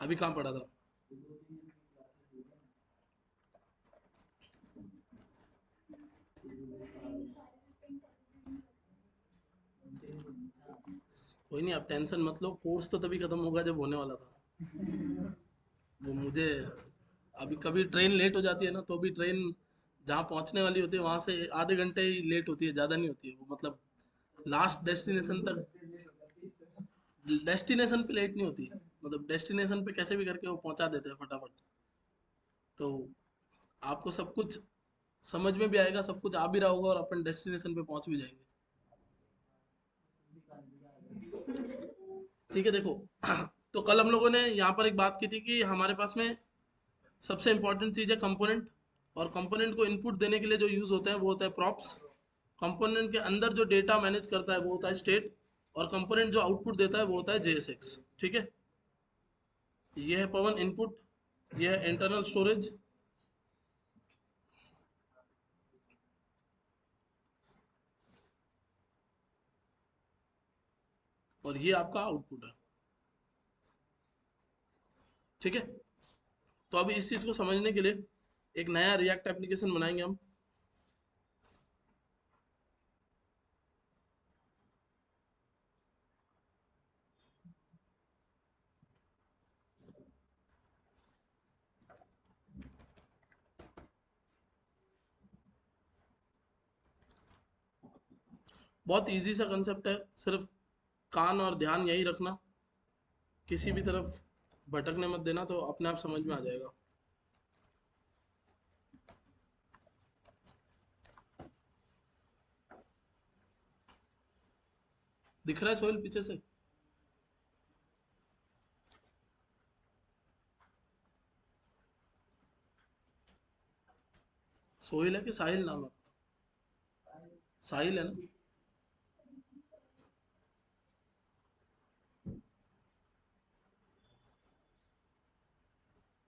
अभी कहाँ पढ़ा था? कोई नहीं, आप टेंशन मत लो, कोर्स तो तभी खत्म होगा जब होने वाला था। वो मुझे अभी कभी ट्रेन लेट हो जाती है ना, तो भी ट्रेन जहाँ पहुँचने वाली होती है वहाँ से आधे घंटे ही लेट होती है, ज़्यादा नहीं होती है वो, मतलब लास्ट डेस्टिनेशन तक। डेस्टिनेशन पे लेट नहीं होती है, मतलब डेस्टिनेशन पे कैसे भी करके वो पहुँचा देते हैं फटाफट। तो आपको सब कुछ समझ में भी आएगा, सब कुछ आ भी रहा होगा और अपन डेस्टिनेशन पे पहुँच भी जाएंगे। ठीक है, देखो। तो कल हम लोगों ने यहाँ पर एक बात की थी कि हमारे पास में सबसे इंपॉर्टेंट चीज़ है कंपोनेंट। और कंपोनेंट को इनपुट देने के लिए जो यूज़ होता है वो होता है प्रॉप्स। कंपोनेंट के अंदर जो डेटा मैनेज करता है वो होता है स्टेट। और कंपोनेंट जो आउटपुट देता है वो होता है JSX। ठीक है, ये है पवन इनपुट, ये है इंटरनल स्टोरेज, और ये आपका आउटपुट है। ठीक है, तो अभी इस चीज़ को समझने के लिए एक नया रिएक्ट एप्लीकेशन बनाएंगे हम। बहुत इजी सा कंसेप्ट है, सिर्फ कान और ध्यान यही रखना, किसी भी तरफ भटकने मत देना, तो अपने आप समझ में आ जाएगा। दिख रहा है सोहेल पीछे से? सोहेल है कि साहिल नाम है? साहिल है ना?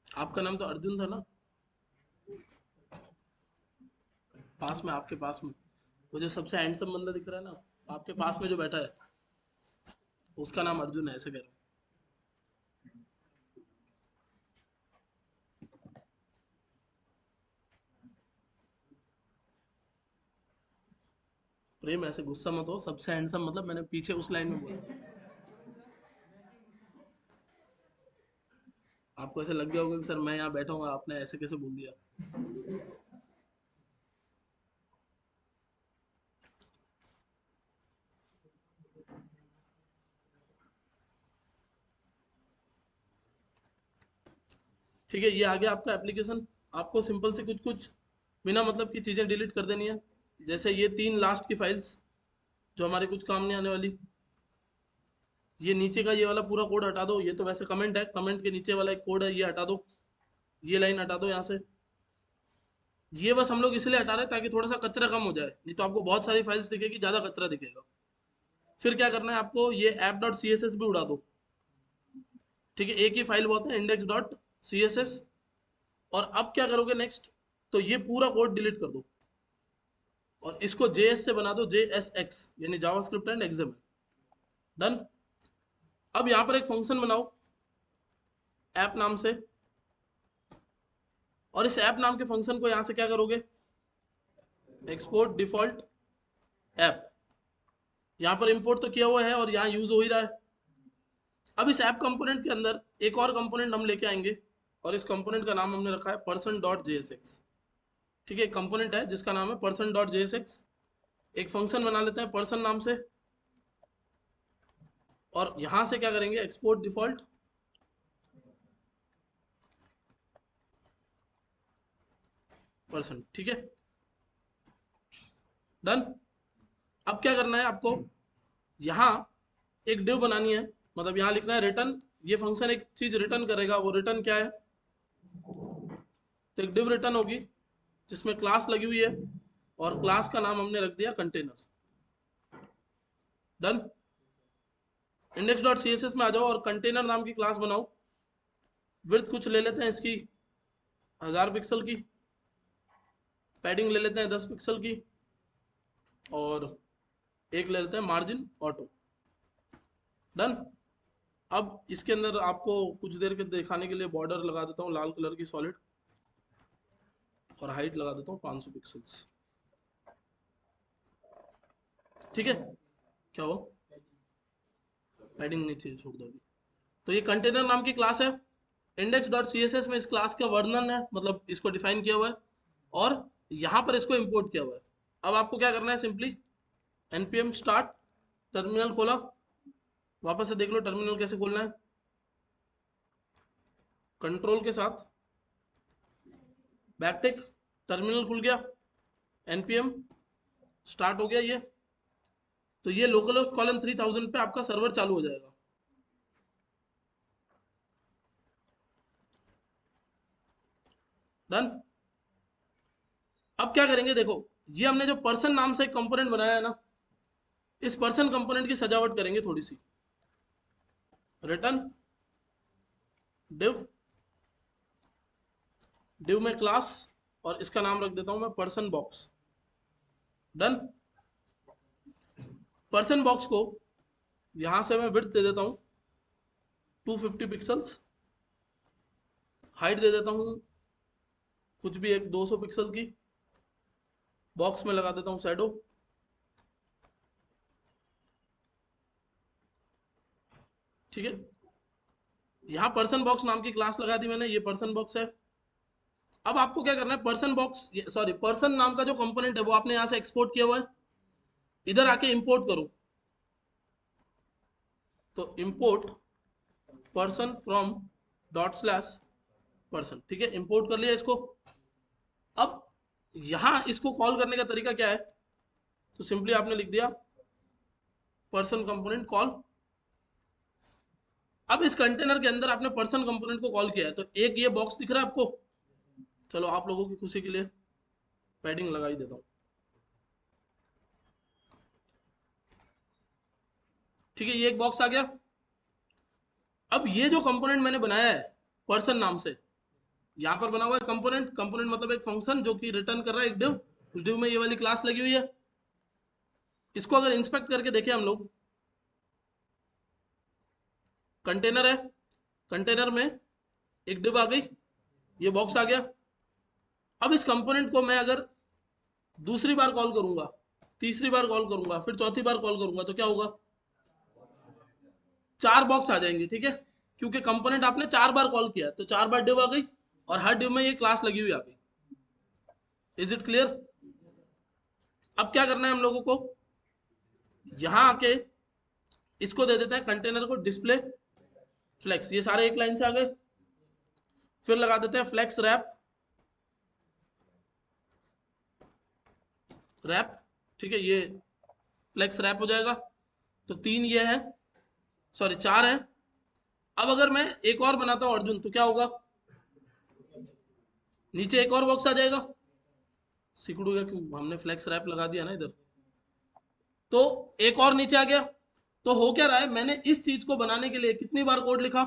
आपका नाम तो अर्जुन था ना? पास में, आपके पास में वो जो सबसे हैंडसम बंदा दिख रहा है ना, आपके पास में जो बैठा है, उसका नाम अर्जुन है, ऐसे कह रहा हूँ। प्रेम, ऐसे गुस्सा मत हो, सबसे हैंडसम मतलब मैंने पीछे उस लाइन में बोला। आपको ऐसे लग गया होगा कि सर मैं यहाँ बैठा हूँ, आपने ऐसे कैसे बोल दिया। ठीक है, ये आ गया आपका एप्लीकेशन। आपको सिंपल से कुछ कुछ बिना मतलब की चीज़ें डिलीट कर देनी है। जैसे ये 3 लास्ट की फाइल्स जो हमारे कुछ काम नहीं आने वाली। ये नीचे का ये वाला पूरा कोड हटा दो, ये तो वैसे कमेंट है, कमेंट के नीचे वाला एक कोड है, ये हटा दो। ये लाइन हटा दो यहाँ से। ये बस हम लोग इसलिए हटा रहे हैं ताकि थोड़ा सा कचरा कम हो जाए, नहीं तो आपको बहुत सारी फाइल्स दिखेगी, ज़्यादा कचरा दिखेगा। फिर क्या करना है आपको, ये app.css भी उड़ा दो। ठीक है, एक ही फाइल बहुत है, index.css। और अब क्या करोगे नेक्स्ट, तो ये पूरा कोड डिलीट कर दो और इसको JS से बना दो, JSX, यानी जावास्क्रिप्ट एंड एक्सएमएल। डन। अब यहाँ पर एक फंक्शन बनाओ ऐप नाम से, और इस ऐप नाम के फंक्शन को यहाँ से क्या करोगे, एक्सपोर्ट डिफॉल्ट ऐप। यहाँ पर इंपोर्ट तो किया हुआ है और यहाँ यूज हो ही रहा है। अब इस ऐप कंपोनेंट के अंदर एक और कंपोनेंट हम लेके आएंगे, और इस कंपोनेंट का नाम हमने रखा है person.jsx। ठीक है, एक कंपोनेंट है जिसका नाम है person.jsx। एक फंक्शन बना लेते हैं पर्सन नाम से, और यहां से क्या करेंगे, एक्सपोर्ट डिफॉल्ट पर्सन। ठीक है, डन। अब क्या करना है आपको, यहाँ एक डिव बनानी है, मतलब यहाँ लिखना है रिटर्न। ये फंक्शन एक चीज रिटर्न करेगा, वो रिटर्न क्या है, तो एक डिव रिटर्न होगी जिसमें क्लास लगी हुई है, और क्लास का नाम हमने रख दिया कंटेनर। डन। index.css में आ जाओ और कंटेनर नाम की क्लास बनाओ। विड्थ कुछ ले लेते हैं इसकी 1000 पिक्सल की, पैडिंग ले लेते हैं 10 पिक्सल की, और एक ले लेते हैं मार्जिन ऑटो। डन। अब इसके अंदर आपको कुछ देर के दिखाने के लिए बॉर्डर लगा देता हूँ लाल कलर की सॉलिड, और हाइट लगा देता हूँ 500 पिक्सल्स। ठीक है, क्या हो, पैडिंग नहीं चाहिए, छोड़ दो अभी। तो ये कंटेनर नाम की क्लास है, index dot C S S में इस क्लास का वर्णन है, मतलब इसको डिफाइन किया हुआ है, और यहाँ पर इसको इंपोर्ट किया हुआ है। अब आपको क्या करना है, सिंपली npm स्टार्ट, टर्मिनल खोला, वापस से देख लो टर्मिनल कैसे खोलना है, कंट्रोल के साथ बैकटिक, टर्मिनल खुल गया, npm स्टार्ट हो गया ये। तो ये लोकल होस्ट कॉलन 3000 पे आपका सर्वर चालू हो जाएगा। डन। अब क्या करेंगे, देखो ये हमने जो पर्सन नाम से एक कंपोनेंट बनाया है ना, इस पर्सन कंपोनेंट की सजावट करेंगे थोड़ी सी। रिटर्न डिव, डिव में क्लास, और इसका नाम रख देता हूं मैं person box. Done. Person box को यहां से मैं विड्थ दे देता हूं 250 पिक्सल्स, हाइट दे देता हूं कुछ भी एक 200 पिक्सल की, बॉक्स में लगा देता हूं शैडो। ठीक है, यहां पर्सन बॉक्स नाम की क्लास लगा दी मैंने, ये पर्सन बॉक्स है। अब आपको क्या करना है, पर्सन बॉक्स, सॉरी पर्सन नाम का जो कंपोनेंट है वो आपने यहां से एक्सपोर्ट किया हुआ है, इधर आके इंपोर्ट करो। तो import person from dot slash person. ठीक है, इंपोर्ट कर लिया इसको। अब यहां इसको कॉल करने का तरीका क्या है, तो सिंपली आपने लिख दिया पर्सन कंपोनेंट कॉल। अब इस कंटेनर के अंदर आपने पर्सन कंपोनेंट को कॉल किया है, तो एक ये बॉक्स दिख रहा है आपको, चलो आप लोगों की खुशी के लिए पैडिंग लगा ही देता हूं। ठीक है, ये एक बॉक्स आ गया। अब ये जो कंपोनेंट मैंने बनाया है पर्सन नाम से, यहाँ पर बना हुआ है कंपोनेंट, कंपोनेंट मतलब एक फंक्शन जो कि रिटर्न कर रहा है एक डिव, उस डिव में ये वाली क्लास लगी हुई है। इसको अगर इंस्पेक्ट करके देखें हम लोग, कंटेनर है, कंटेनर में एक डिव आ गई, ये बॉक्स आ गया। अब इस कंपोनेंट को मैं अगर दूसरी बार कॉल करूंगा, तीसरी बार कॉल करूंगा, फिर चौथी बार कॉल करूंगा, तो क्या होगा, 4 बॉक्स आ जाएंगे। ठीक है, क्योंकि कंपोनेंट आपने 4 बार कॉल किया, तो 4 बार डिव आ गई, और हर डिव में ये क्लास लगी हुई आ गई। Is it clear. अब क्या करना है हम लोगों को, यहां आके इसको दे देते हैं कंटेनर को डिस्प्ले फ्लेक्स, ये सारे एक लाइन से आ गए। फिर लगा देते हैं फ्लेक्स रैप, रैप। ठीक है, ये फ्लेक्स रैप हो जाएगा। तो 3 ये है, सॉरी 4 है। अब अगर मैं एक और बनाता हूं अर्जुन, तो क्या होगा, नीचे एक और बॉक्स आ जाएगा, सिकुड़ू गया क्यों, हमने फ्लेक्स रैप लगा दिया ना इधर, तो एक और नीचे आ गया। तो हो क्या रहा है, मैंने इस चीज को बनाने के लिए कितनी बार कोड लिखा,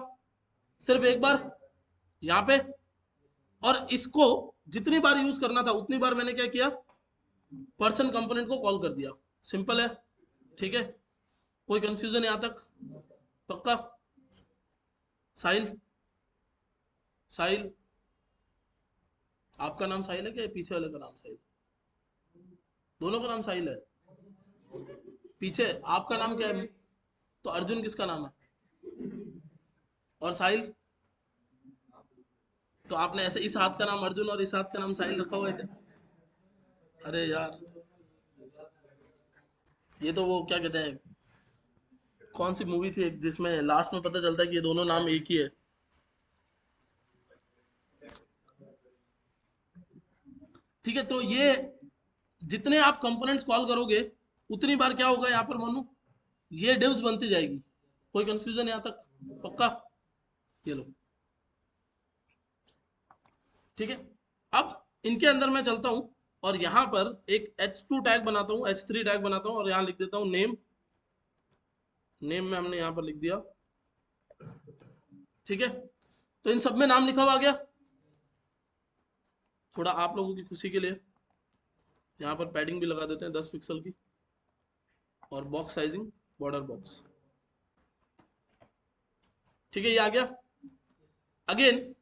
सिर्फ एक बार यहाँ पे, और इसको जितनी बार यूज करना था उतनी बार मैंने क्या किया, पर्सन कंपोनेंट को कॉल कर दिया। सिंपल है। ठीक है, कोई कंफ्यूजन यहाँ तक, पक्का। साहिल, साहिल, आपका नाम साहिल है क्या, पीछे वाले का नाम साहिल, दोनों का नाम साहिल है। पीछे आपका नाम क्या है, तो अर्जुन किसका नाम है, और साहिल, तो आपने ऐसे इस हाथ का नाम अर्जुन और इस हाथ का नाम साहिल रखा हुआ है क्या। अरे यार, ये तो वो क्या कहते हैं, कौन सी मूवी थी जिसमें लास्ट में पता चलता है कि ये दोनों नाम एक ही है। ठीक है, तो ये जितने आप कंपोनेंट्स कॉल करोगे उतनी बार क्या होगा यहाँ पर मोनू, ये डिव्स बनती जाएगी। कोई कंफ्यूजन यहाँ तक, पक्का। ये लो। ठीक है, अब इनके अंदर मैं चलता हूँ, और यहाँ पर एक h2 टैग बनाता हूँ, h3 टैग बनाता हूँ, और यहाँ लिख देता हूँ नेम। नेम में हमने यहाँ पर लिख दिया। ठीक है, तो इन सब में नाम लिखा हुआ आ गया। थोड़ा आप लोगों की खुशी के लिए यहाँ पर पैडिंग भी लगा देते हैं 10 पिक्सल की, और बॉक्स साइजिंग बॉर्डर बॉक्स। ठीक है, ये आ गया। अगेन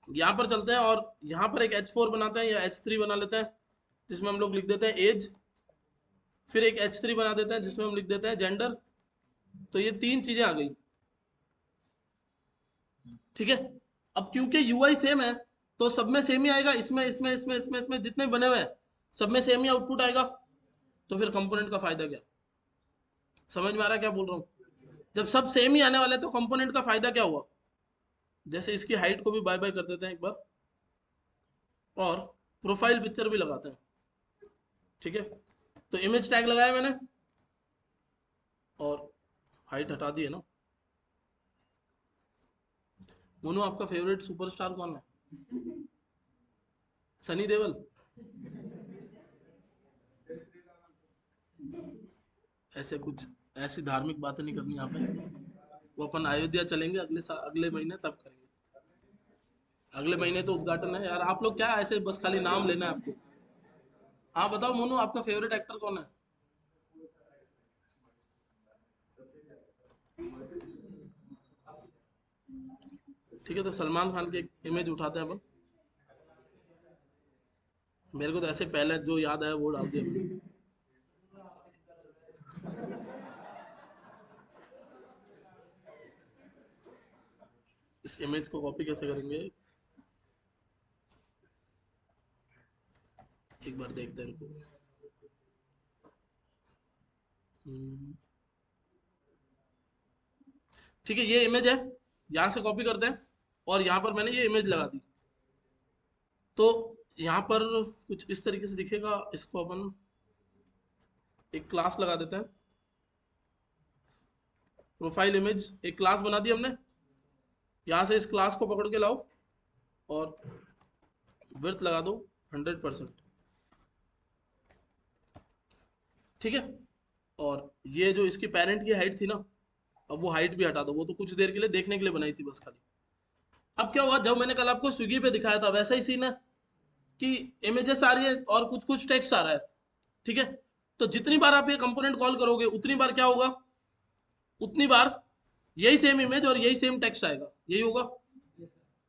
यहाँ पर चलते हैं और यहाँ पर एक H4 बनाते हैं या H3 बना लेते हैं, जिसमें हम लोग लिख देते हैं एज, फिर एक H3 बना देते हैं जिसमें हम लिख देते हैं जेंडर। तो ये तीन चीजें आ गई। ठीक है, अब क्योंकि यूआई सेम है तो सब में सेम ही आएगा, इसमें इसमें इसमें इसमें इसमें जितने बने हुए हैं सब में सेम ही आउटपुट आएगा। तो फिर कंपोनेंट का फायदा क्या? समझ में आ रहा है क्या बोल रहा हूँ? जब सब सेम ही आने वाले हैं तो कंपोनेंट का फायदा क्या हुआ? जैसे इसकी हाइट को भी बाय बाय कर देते हैं एक बार, और प्रोफाइल पिक्चर भी लगाते हैं। ठीक है, तो इमेज टैग लगाया मैंने और हाइट हटा दी है ना। मोनू, आपका फेवरेट सुपरस्टार कौन है? सनी देओल? ऐसे कुछ ऐसी धार्मिक बातें नहीं करनी यहाँ पे। वो अपन अयोध्या चलेंगे अगले साल, अगले महीने, तब करेंगे। अगले महीने तो उद्घाटन है यार। आप लोग क्या ऐसे बस खाली नाम लेना है आपको। हाँ बताओ मोनू, आपका फेवरेट एक्टर कौन है? ठीक है, तो सलमान खान की एक इमेज उठाते हैं अपन। मेरे को तो ऐसे पहले जो याद आया वो डाल दिया मैंने। इस इमेज को कॉपी कैसे करेंगे, एक बार देखते हैं, रुको। हम्म, ठीक है, ये इमेज है, यहाँ से कॉपी करते हैं और यहाँ पर मैंने ये इमेज लगा दी। तो यहाँ पर कुछ इस तरीके से दिखेगा। इसको अपन एक क्लास लगा देते हैं, प्रोफाइल इमेज एक क्लास बना दी हमने। यहाँ से इस क्लास को पकड़ के लाओ और विड्थ लगा दो 100%। ठीक है, और ये जो इसकी पेरेंट की हाइट थी ना, अब वो हाइट भी हटा दो, वो तो कुछ देर के लिए देखने के लिए बनाई थी बस खाली। अब क्या हुआ, जब मैंने कल आपको स्विगी पे दिखाया था वैसा ही सीन है कि इमेजेस आ रही है और कुछ कुछ टेक्स्ट आ रहा है। ठीक है, तो जितनी बार आप ये कंपोनेंट कॉल करोगे उतनी बार क्या होगा, उतनी बार यही सेम इमेज और यही सेम टेक्स्ट आएगा। यही होगा,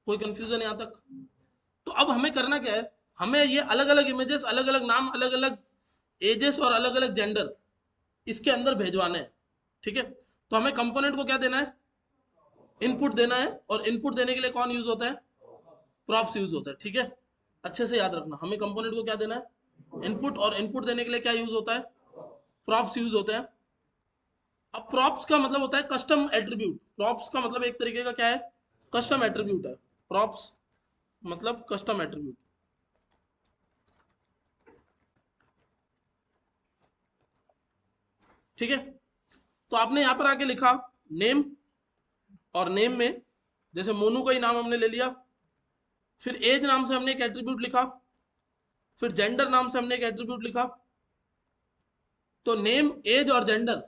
कोई कंफ्यूजन यहाँ तक? तो अब हमें करना क्या है, हमें ये अलग अलग इमेजेस, अलग अलग नाम, अलग अलग एजेस और अलग अलग जेंडर इसके अंदर भेजवाने हैं। ठीक है, तो हमें कंपोनेंट को क्या देना है, इनपुट देना है, और इनपुट देने के लिए कौन यूज होता है, प्रॉप्स यूज होता है। ठीक है, अच्छे से याद रखना, हमें कंपोनेंट को क्या देना है, इनपुट, और इनपुट देने के लिए क्या यूज होता है, प्रॉप्स यूज होते हैं। अब प्रॉप्स का मतलब होता है कस्टम एट्रीब्यूट। प्रॉप्स का मतलब एक तरीके का क्या है, कस्टम एट्रीब्यूट है। प्रॉप्स मतलब कस्टम एट्रीब्यूट। ठीक है, तो आपने यहां पर आके लिखा नेम, और नेम में जैसे मोनू का ही नाम हमने ले लिया, फिर एज नाम से हमने एक एट्रीब्यूट लिखा, फिर जेंडर नाम से हमने एक एट्रीब्यूट लिखा। तो नेम, एज और जेंडर,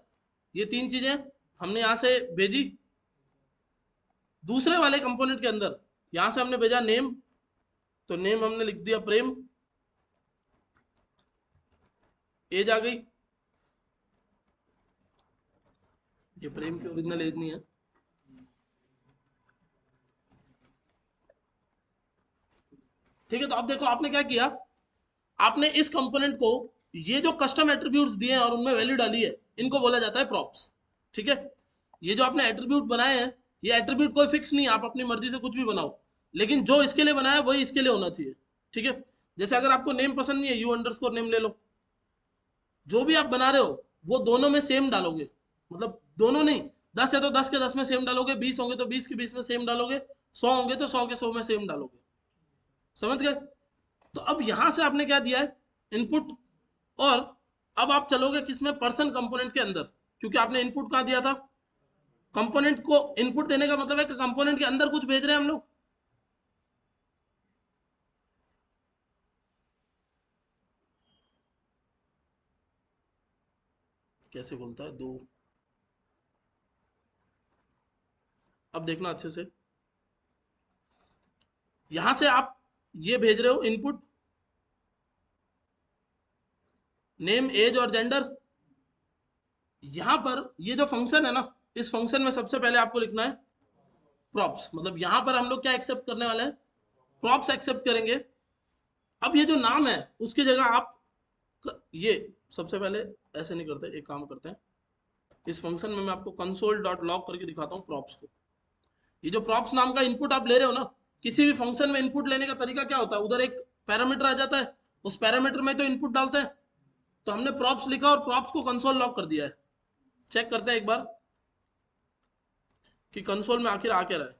ये तीन चीजें हमने यहां से भेजी दूसरे वाले कंपोनेंट के अंदर। यहां से हमने भेजा नेम, तो नेम हमने लिख दिया प्रेम। एज आ गई, ये प्रेम की ओरिजिनल एज नहीं है। ठीक है, तो अब देखो आपने क्या किया, आपने इस कंपोनेंट को, ये जो कस्टम एट्रीब्यूट्स दिए हैं और उनमें वैल्यू डाली है, इनको बोला जाता है प्रॉप्स। ठीक है, ये जो आपने एट्रीब्यूट बनाए हैं, ये एट्रीब्यूट कोई फिक्स नहीं है, आप अपनी मर्जी से कुछ भी बनाओ, लेकिन जो इसके लिए बनाया वही इसके लिए होना चाहिए। ठीक है, जैसे अगर आपको नेम पसंद नहीं है, यू अंडरस्कोर नेम ले लो। जो भी आप बना रहे हो वो दोनों में सेम डालोगे, मतलब दोनों नहीं, 10 है तो 10 के 10 में सेम डालोगे, 20 होंगे तो 20 के 20 में सेम डालोगे, 100 होंगे तो 100 के 100 में सेम डालोगे। समझ गए? तो अब यहां से आपने क्या दिया है, इनपुट। और अब आप चलोगे किसमें, पर्सन कंपोनेंट के अंदर, क्योंकि आपने इनपुट कहाँ दिया था, कंपोनेंट को इनपुट देने का मतलब है कि कंपोनेंट के अंदर कुछ भेज रहे हैं हम लोग। कैसे खुलता है दो, अब देखना अच्छे से, यहां से आप ये भेज रहे हो इनपुट, नेम, एज और जेंडर। यहां पर ये जो फंक्शन है ना, इस फंक्शन में सबसे पहले आपको लिखना है प्रॉप्स, मतलब यहां पर हम लोग क्या एक्सेप्ट करने वाले हैं, प्रॉप्स एक्सेप्ट करेंगे। अब ये जो नाम है उसकी जगह आप ये सबसे पहले ऐसे नहीं करते, एक काम करते हैं, इस फंक्शन में मैं आपको कंसोल डॉट लॉग करके दिखाता हूँ प्रॉप्स को। ये जो प्रॉप्स नाम का इनपुट आप ले रहे हो ना, किसी भी फंक्शन में इनपुट लेने का तरीका क्या होता है, उधर एक पैरामीटर आ जाता है, उस पैरामीटर में तो इनपुट डालते हैं। तो हमने प्रॉप्स लिखा और प्रॉप्स को कंसोल लॉग कर दिया है। चेक करते हैं एक बार कि कंसोल में आखिर आ क्या रहा है।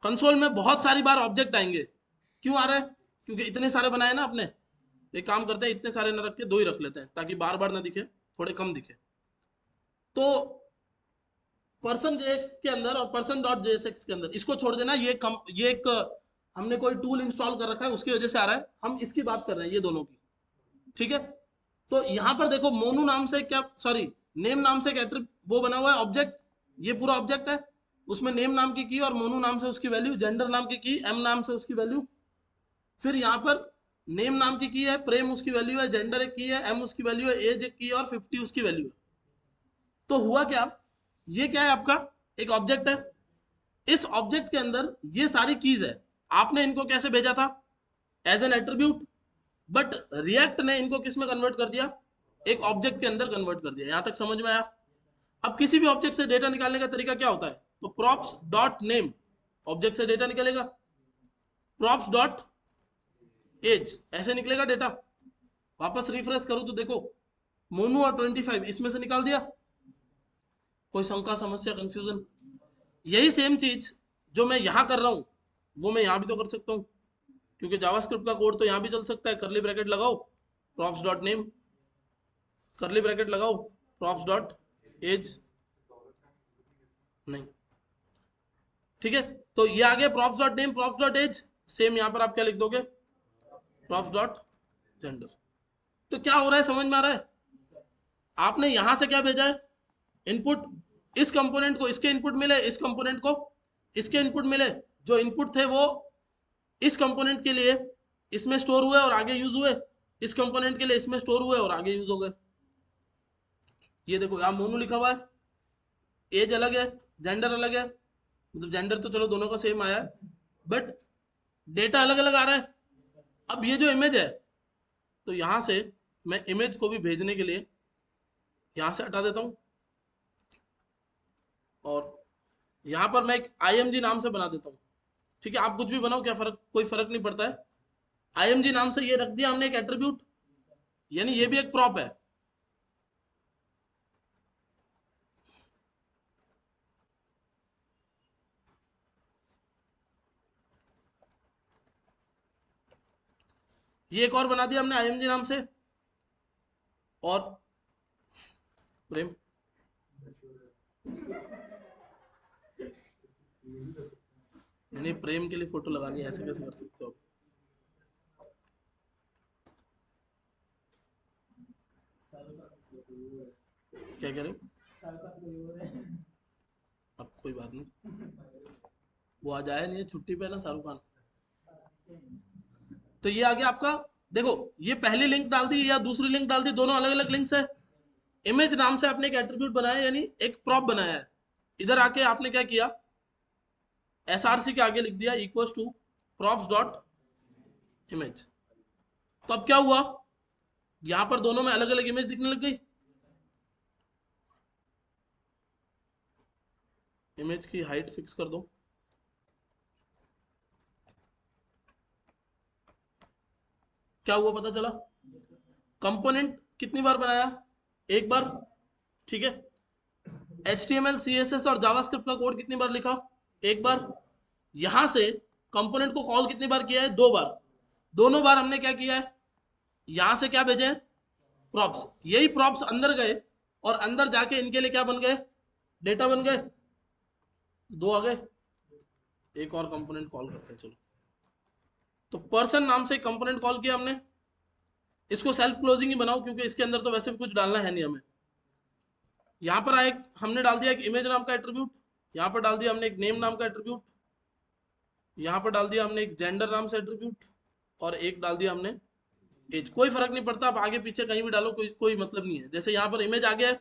कंसोल में बहुत सारी बार ऑब्जेक्ट आएंगे। क्यों आ रहा है, क्योंकि इतने सारे बनाए ना आपने। एक काम करते हैं, इतने सारे ना रख के दो ही रख लेते हैं ताकि बार बार ना दिखे, थोड़े कम दिखे। तो पर्सन जेएक्स के अंदर और पर्सन डॉट जेएसएक्स के अंदर इसको छोड़ देना, ये एक हमने कोई टूल इंस्टॉल कर रखा है उसकी वजह से आ रहा है, हम इसकी बात कर रहे हैं ये दोनों की, ठीक है। तो यहां पर देखो मोनू नाम से क्या, सॉरी नेम नाम से एक वो बना हुआ है ऑब्जेक्ट, ये पूरा ऑब्जेक्ट है, उसमें नेम नाम की और मोनू नाम से उसकी वैल्यू, जेंडर नाम की एम नाम से उसकी वैल्यू, फिर यहाँ पर नेम नाम की है, प्रेम उसकी वैल्यू है, जेंडर एक की है, एम उसकी वैल्यू है, एज एक की है और 50 उसकी वैल्यू है। तो हुआ क्या, ये क्या है आपका एक ऑब्जेक्ट है, इस ऑब्जेक्ट के अंदर ये सारी कीज है, आपने इनको कैसे भेजा था, as an attribute, but React ने इनको किस में कन्वर्ट कर दिया, एक ऑब्जेक्ट के अंदर कन्वर्ट कर दिया। यहां तक समझ में आया। अब किसी भी ऑब्जेक्ट से डेटा निकालने का तरीका क्या होता है, तो प्रॉप्स डॉट नेम, ऑब्जेक्ट से डेटा निकलेगा, प्रॉप्स डॉट एज, ऐसे निकलेगा डेटा। वापस रिफ्रेश करूं तो देखो मोनू और 25 इसमें से निकाल दिया। कोई शंका समस्या कंफ्यूजन, यही सेम चीज जो मैं यहां कर रहा हूं वो मैं यहां भी तो कर सकता हूं, क्योंकि जावास्क्रिप्ट का कोड तो यहां भी चल सकता है। करली ब्रैकेट लगाओ, props dot name, curly bracket लगाओ, प्रॉप्स डॉट एज, नहीं, ठीक है। तो ये आ गया props dot name, props dot age, same यहां पर आप क्या लिख दोगे, प्रॉप्स डॉट जेंडर। तो क्या हो रहा है, समझ में आ रहा है। आपने यहां से क्या भेजा है, इनपुट, इस कंपोनेंट को इसके इनपुट मिले, इस कंपोनेंट को इसके इनपुट मिले, जो इनपुट थे वो इस कंपोनेंट के लिए इसमें स्टोर हुए और आगे यूज हुए, इस कंपोनेंट के लिए इसमें स्टोर हुए और आगे यूज हो गए। ये देखो यहाँ मोनू लिखा हुआ है, एज अलग है, जेंडर अलग है, मतलब जेंडर तो चलो दोनों का सेम आया है, बट डेटा अलग अलग आ रहा है। अब ये जो इमेज है, तो यहां से मैं इमेज को भी भेजने के लिए यहां से हटा देता हूं और यहां पर मैं एक img नाम से बना देता हूं, ठीक है। आप कुछ भी बनाओ, क्या फर्क, कोई फर्क नहीं पड़ता है। img नाम से ये रख दिया हमने एक एट्रीब्यूट, यानी ये भी एक प्रॉप है। ये एक और बना दिया हमने img नाम से, और प्रेम, यानी प्रेम के लिए फोटो लगानी है, ऐसे कैसे कर सकते हो आप। क्या कह रहे हो, अब कोई बात नहीं, वो आज आया नहीं है, छुट्टी पे है ना शाहरुख खान। तो ये आ गया आपका, देखो ये पहली लिंक डाल दी या दूसरी लिंक डाल दी, दोनों अलग अलग लिंक्स है। इमेज नाम से आपने एक एट्रीब्यूट बनाया, यानी एक प्रॉप बनाया है। इधर आके आपने क्या किया, एसआरसी के आगे लिख दिया equals to props dot image. तो अब क्या हुआ, यहां पर दोनों में अलग अलग इमेज दिखने लग गई। इमेज की हाइट फिक्स कर दो, क्या हुआ पता चला, कंपोनेंट कितनी बार बनाया, एक बार, ठीक है। HTML CSS और जावास्क्रिप्ट का कोड कितनी बार लिखा, एक बार। यहां से कंपोनेंट को कॉल कितनी बार किया है, दो बार। दोनों बार हमने क्या किया है, यहां से क्या भेजे हैं, प्रॉप्स। यही प्रॉप्स अंदर गए और अंदर जाके इनके लिए क्या बन गए, डेटा बन गए, दो आ गए। एक और कंपोनेंट कॉल करते हैं चलो। तो पर्सन नाम से कंपोनेंट कॉल किया हमने, इसको सेल्फ क्लोजिंग ही बनाओ क्योंकि इसके अंदर तो वैसे भी कुछ डालना है नहीं हमें। यहाँ पर आए हमने डाल दिया एक इमेज नाम का एट्रीब्यूट, यहाँ पर डाल दिया हमने एक नेम नाम का एट्रीब्यूट, यहाँ पर डाल दिया हमने एक जेंडर नाम से एट्रीब्यूट, और एक डाल दिया हमने एज। कोई फर्क नहीं पड़ता, आप आगे पीछे कहीं भी डालो, कोई कोई मतलब नहीं है। जैसे यहाँ पर इमेज आ गया है,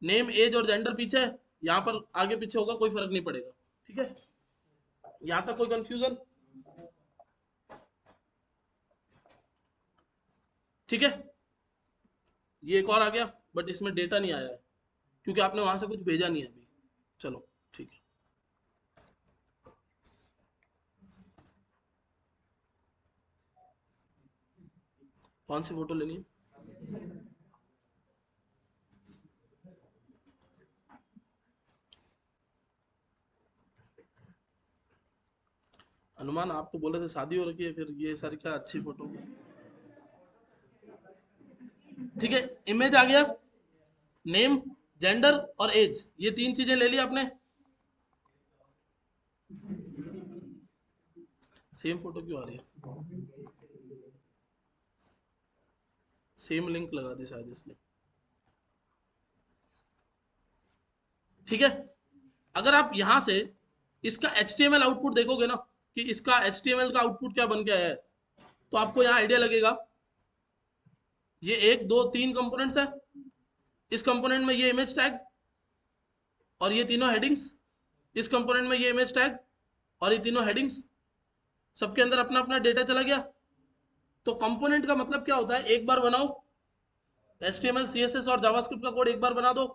नेम एज और जेंडर पीछे है, यहाँ पर आगे पीछे होगा, कोई फर्क नहीं पड़ेगा। ठीक है, यहाँ तक कोई कंफ्यूजन? ठीक है, ये एक और आ गया, बट इसमें डेटा नहीं आया है क्योंकि आपने वहां से कुछ भेजा नहीं है अभी। चलो ठीक है, कौन सी फोटो लेनी है? अनुमान, आप तो बोले थे शादी हो रखी है, फिर ये सारी क्या अच्छी फोटो? ठीक है, इमेज आ गया, नेम, जेंडर और एज, ये तीन चीजें ले ली आपने। सेम फोटो क्यों आ रही है? सेम लिंक लगा दी शायद इसलिए। ठीक है, अगर आप यहां से इसका HTML आउटपुट देखोगे ना कि इसका HTML का आउटपुट क्या बन गया है, तो आपको यहाँ आइडिया लगेगा। ये एक दो तीन कंपोनेंट्स है, इस कंपोनेंट में ये इमेज टैग और ये तीनों हेडिंग्स, इस कंपोनेंट में ये इमेज टैग और ये तीनों हेडिंग्स, सबके अंदर अपना अपना डेटा चला गया। तो कंपोनेंट का मतलब क्या होता है? एक बार बनाओ HTML CSS और जावास्क्रिप्ट का कोड, एक बार बना दो,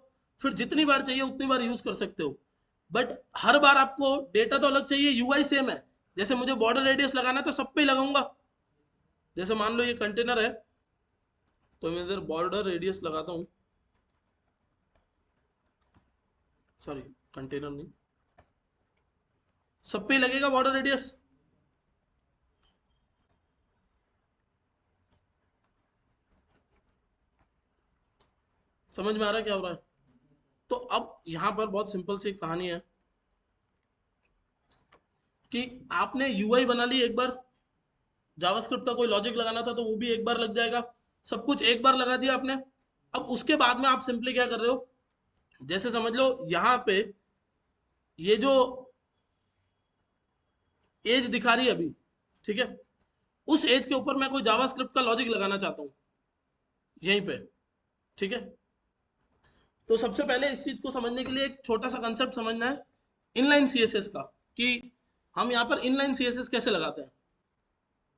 फिर जितनी बार चाहिए उतनी बार यूज कर सकते हो। बट हर बार आपको डेटा तो अलग चाहिए, UI सेम है। जैसे मुझे बॉर्डर रेडियस लगाना है तो सब पे ही लगाऊंगा। जैसे मान लो ये कंटेनर है, तो मैं इधर बॉर्डर रेडियस लगाता हूँ, सॉरी कंटेनर नहीं, सब पे ही लगेगा बॉर्डर रेडियस। समझ में आ रहा है क्या हो रहा है? तो अब यहां पर बहुत सिंपल सी कहानी है कि आपने UI बना ली एक बार, जावास्क्रिप्ट का कोई लॉजिक लगाना था तो वो भी एक बार लग जाएगा, सब कुछ एक बार लगा दिया आपने। अब उसके बाद में आप सिंपली क्या कर रहे हो, जैसे समझ लो यहाँ पे ये जो एज दिखा रही है अभी, ठीक है, उस एज के ऊपर मैं कोई जावास्क्रिप्ट का लॉजिक लगाना चाहता हूँ यहीं पे। ठीक है, तो सबसे पहले इस चीज को समझने के लिए एक छोटा सा कंसेप्ट समझना है इनलाइन CSS का, कि हम यहाँ पर इनलाइन CSS कैसे लगाते हैं।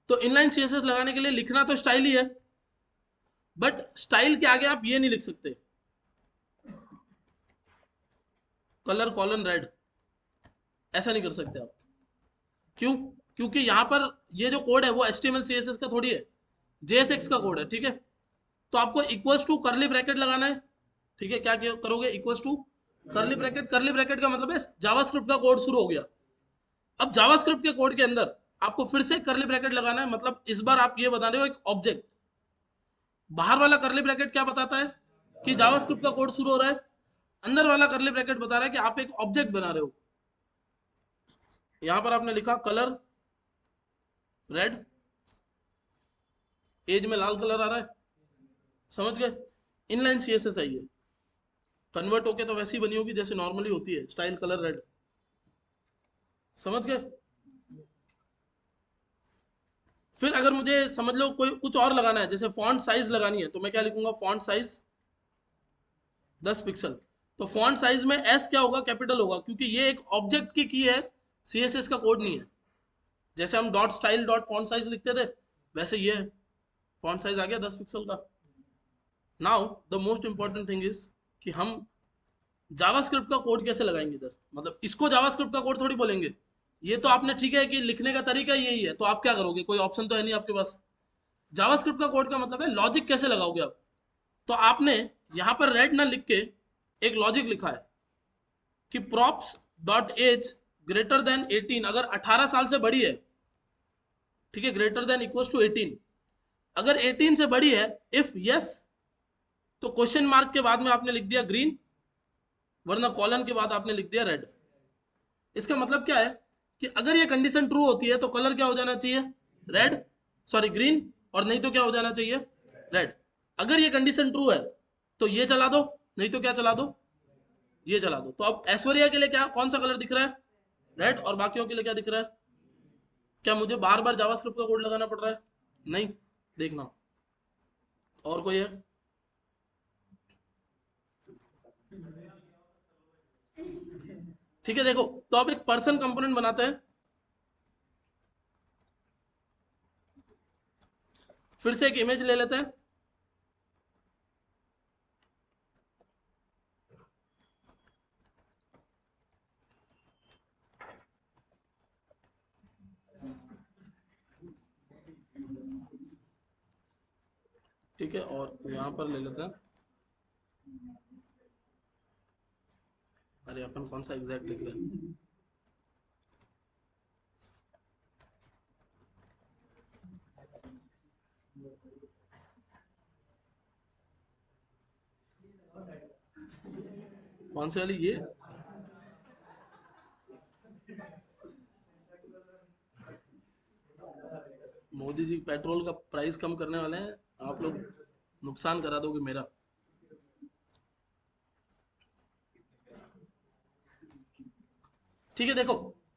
तो इनलाइन CSS लगाने के लिए लिखना तो स्टाइल ही है, बट स्टाइल के आगे आप ये नहीं लिख सकते कलर कॉलन रेड, ऐसा नहीं कर सकते आप। क्यों? क्योंकि यहाँ पर ये जो कोड है वो HTML CSS का थोड़ी है, JSX का कोड है। ठीक है, तो आपको इक्वल्स टू करली ब्रैकेट लगाना है। ठीक है, करोगे? Equals to curly bracket, curly bracket का मतलब है जावास्क्रिप्ट का कोड शुरू हो गया। अब जावास्क्रिप्ट के कोड के अंदर आपको फिर से करली ब्रैकेट लगाना है, मतलब इस बार आप ये बता रहे हो एक ऑब्जेक्ट। बाहर वाला करली ब्रैकेट क्या बताता है कि जावास्क्रिप्ट का कोड शुरू हो रहा है, अंदर वाला करली ब्रैकेट बता रहा है कि आप एक ऑब्जेक्ट बना रहे हो। यहां पर आपने लिखा कलर रेड, एज में लाल कलर आ रहा है, समझ गए? इनलाइन CSS है ये, कन्वर्ट होके तो वैसी बनी होगी जैसे नॉर्मली होती है, स्टाइल कलर रेड, समझ गए? फिर अगर मुझे समझ लो कोई कुछ और लगाना है, जैसे फॉन्ट साइज लगानी है, तो मैं क्या लिखूंगा? Font size 10 pixel. तो फॉन्ट साइज में S क्या होगा? कैपिटल होगा, क्योंकि ये एक ऑब्जेक्ट की है, CSS का कोड नहीं है। जैसे हम dot style dot font size लिखते थे, वैसे ये फॉन्ट साइज आ गया 10 पिक्सल का। Now the most important thing is कि हम जावास्क्रिप्ट का कोड कैसे लगाएंगे इधर, मतलब इसको जावास्क्रिप्ट का कोड थोड़ी बोलेंगे। ये तो आपने ठीक है कि लिखने का तरीका यही है, तो आप क्या करोगे? कोई ऑप्शन तो है नहीं आपके पास। जावास्क्रिप्ट का कोड का मतलब है लॉजिक कैसे लगाओगे आप। तो आपने यहां पर रेड ना लिख के एक लॉजिक लिखा है कि props dot age greater than 18, अगर 18 साल से बड़ी है, ठीक है, ग्रेटर देन इक्वल टू 18, अगर 18 से बड़ी है, इफ यस, तो क्वेश्चन मार्क के बाद में आपने लिख दिया ग्रीन, वरना कॉलन के बाद आपने लिख दिया रेड। इसका मतलब क्या है कि अगर ये कंडीशन ट्रू होती है तो कलर क्या हो जाना चाहिए? रेड, सॉरी ग्रीन, और नहीं तो क्या हो जाना चाहिए? रेड। अगर ये कंडीशन ट्रू है तो ये चला दो, नहीं तो क्या चला दो? ये चला दो। तो अब ऐश्वर्या के लिए क्या, कौन सा कलर दिख रहा है? रेड। और बाकियों के लिए क्या दिख रहा है? क्या मुझे बार बार जावास्क्रिप्ट का कोड लगाना पड़ रहा है? नहीं। देखना, और कोई है? ठीक है, देखो तो अब एक पर्सन कंपोनेंट बनाते हैं। फिर से एक इमेज ले लेते हैं। ठीक है, और यहाँ पर ले लेते हैं। अरे अपन कौन सा एग्जैक्ट लिख रहे हैं? कौन सी वाली, ये? मोदी जी पेट्रोल का प्राइस कम करने वाले हैं, आप लोग नुकसान करा दोगे मेरा। ठीक है, देखो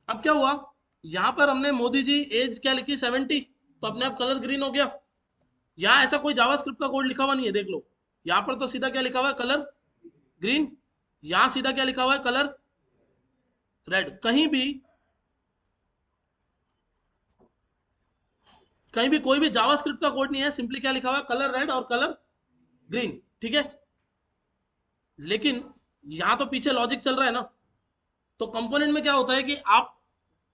अब क्या हुआ, यहाँ पर हमने मोदी जी एज क्या लिखी, 70, तो अपने आप कलर ग्रीन हो गया। यहाँ ऐसा कोई जावास्क्रिप्ट का कोड लिखा हुआ नहीं है, देख लो। यहाँ पर तो सीधा क्या लिखा हुआ है, कलर ग्रीन। यहाँ सीधा क्या लिखा हुआ है, कलर रेड। कहीं भी कोई भी जावास्क्रिप्ट का कोड नहीं है, सिंपली क्या लिखा हुआ है, कलर रेड और कलर ग्रीन। ठीक है, लेकिन यहाँ तो पीछे लॉजिक चल रहा है ना। तो कंपोनेंट में क्या होता है कि आप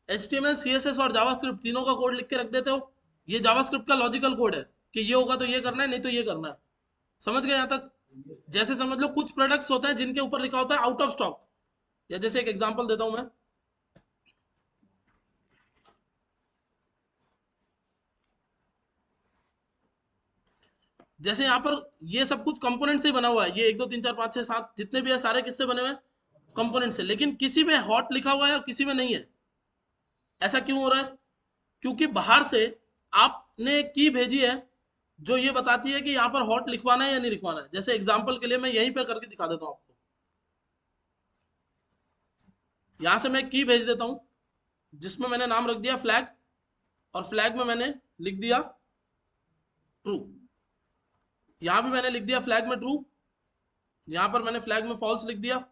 HTML CSS और जावास्क्रिप्ट तीनों का कोड लिख के रख देते हो। ये जावास्क्रिप्ट का लॉजिकल कोड है कि ये होगा तो ये करना है, नहीं तो ये करना है। समझ गए यहाँ तक? जैसे समझ लो कुछ प्रोडक्ट्स होते हैं जिनके ऊपर लिखा होता है आउट ऑफ स्टॉक, या जैसे एक एग्जांपल देता हूं मैं। जैसे यहाँ पर ये सब कुछ कंपोनेंट से बना हुआ है, ये 1 2 3 4 5 6 7 जितने भी है सारे किससे बने हुए हैं, कंपोनेंट से। लेकिन किसी में हॉट लिखा हुआ है और किसी में नहीं है। ऐसा क्यों हो रहा है? क्योंकि बाहर से आपने की भेजी है जो ये बताती है कि यहाँ पर हॉट लिखवाना है या नहीं लिखवाना है। जैसे एग्जाम्पल के लिए मैं यहीं पर करके दिखा देता हूँ आपको। यहाँ से मैं की भेज देता हूँ जिसमें मैंने नाम रख दिया फ्लैग, और फ्लैग में मैंने लिख दिया ट्रू। यहाँ भी मैंने लिख दिया फ्लैग में ट्रू, यहाँ पर मैंने फ्लैग में फॉल्स लिख दिया,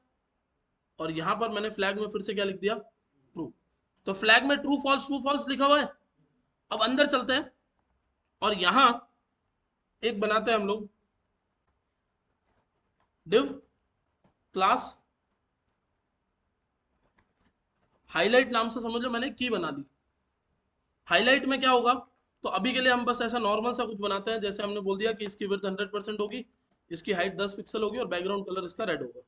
और यहाँ पर मैंने फ्लैग में फिर से क्या लिख दिया, ट्रू। तो फ्लैग में ट्रू फॉल्स लिखा हुआ है। अब अंदर चलते हैं और यहाँ एक बनाते हैं हम लोग डिव क्लास हाईलाइट नाम से। समझ लो मैंने की बना दी। हाईलाइट में क्या होगा, तो अभी के लिए हम बस ऐसा नॉर्मल सा कुछ बनाते हैं। जैसे हमने बोल दिया कि इसकी विड्थ 100% होगी, इसकी हाइट 10 पिक्सल होगी और बैकग्राउंड कलर इसका रेड होगा।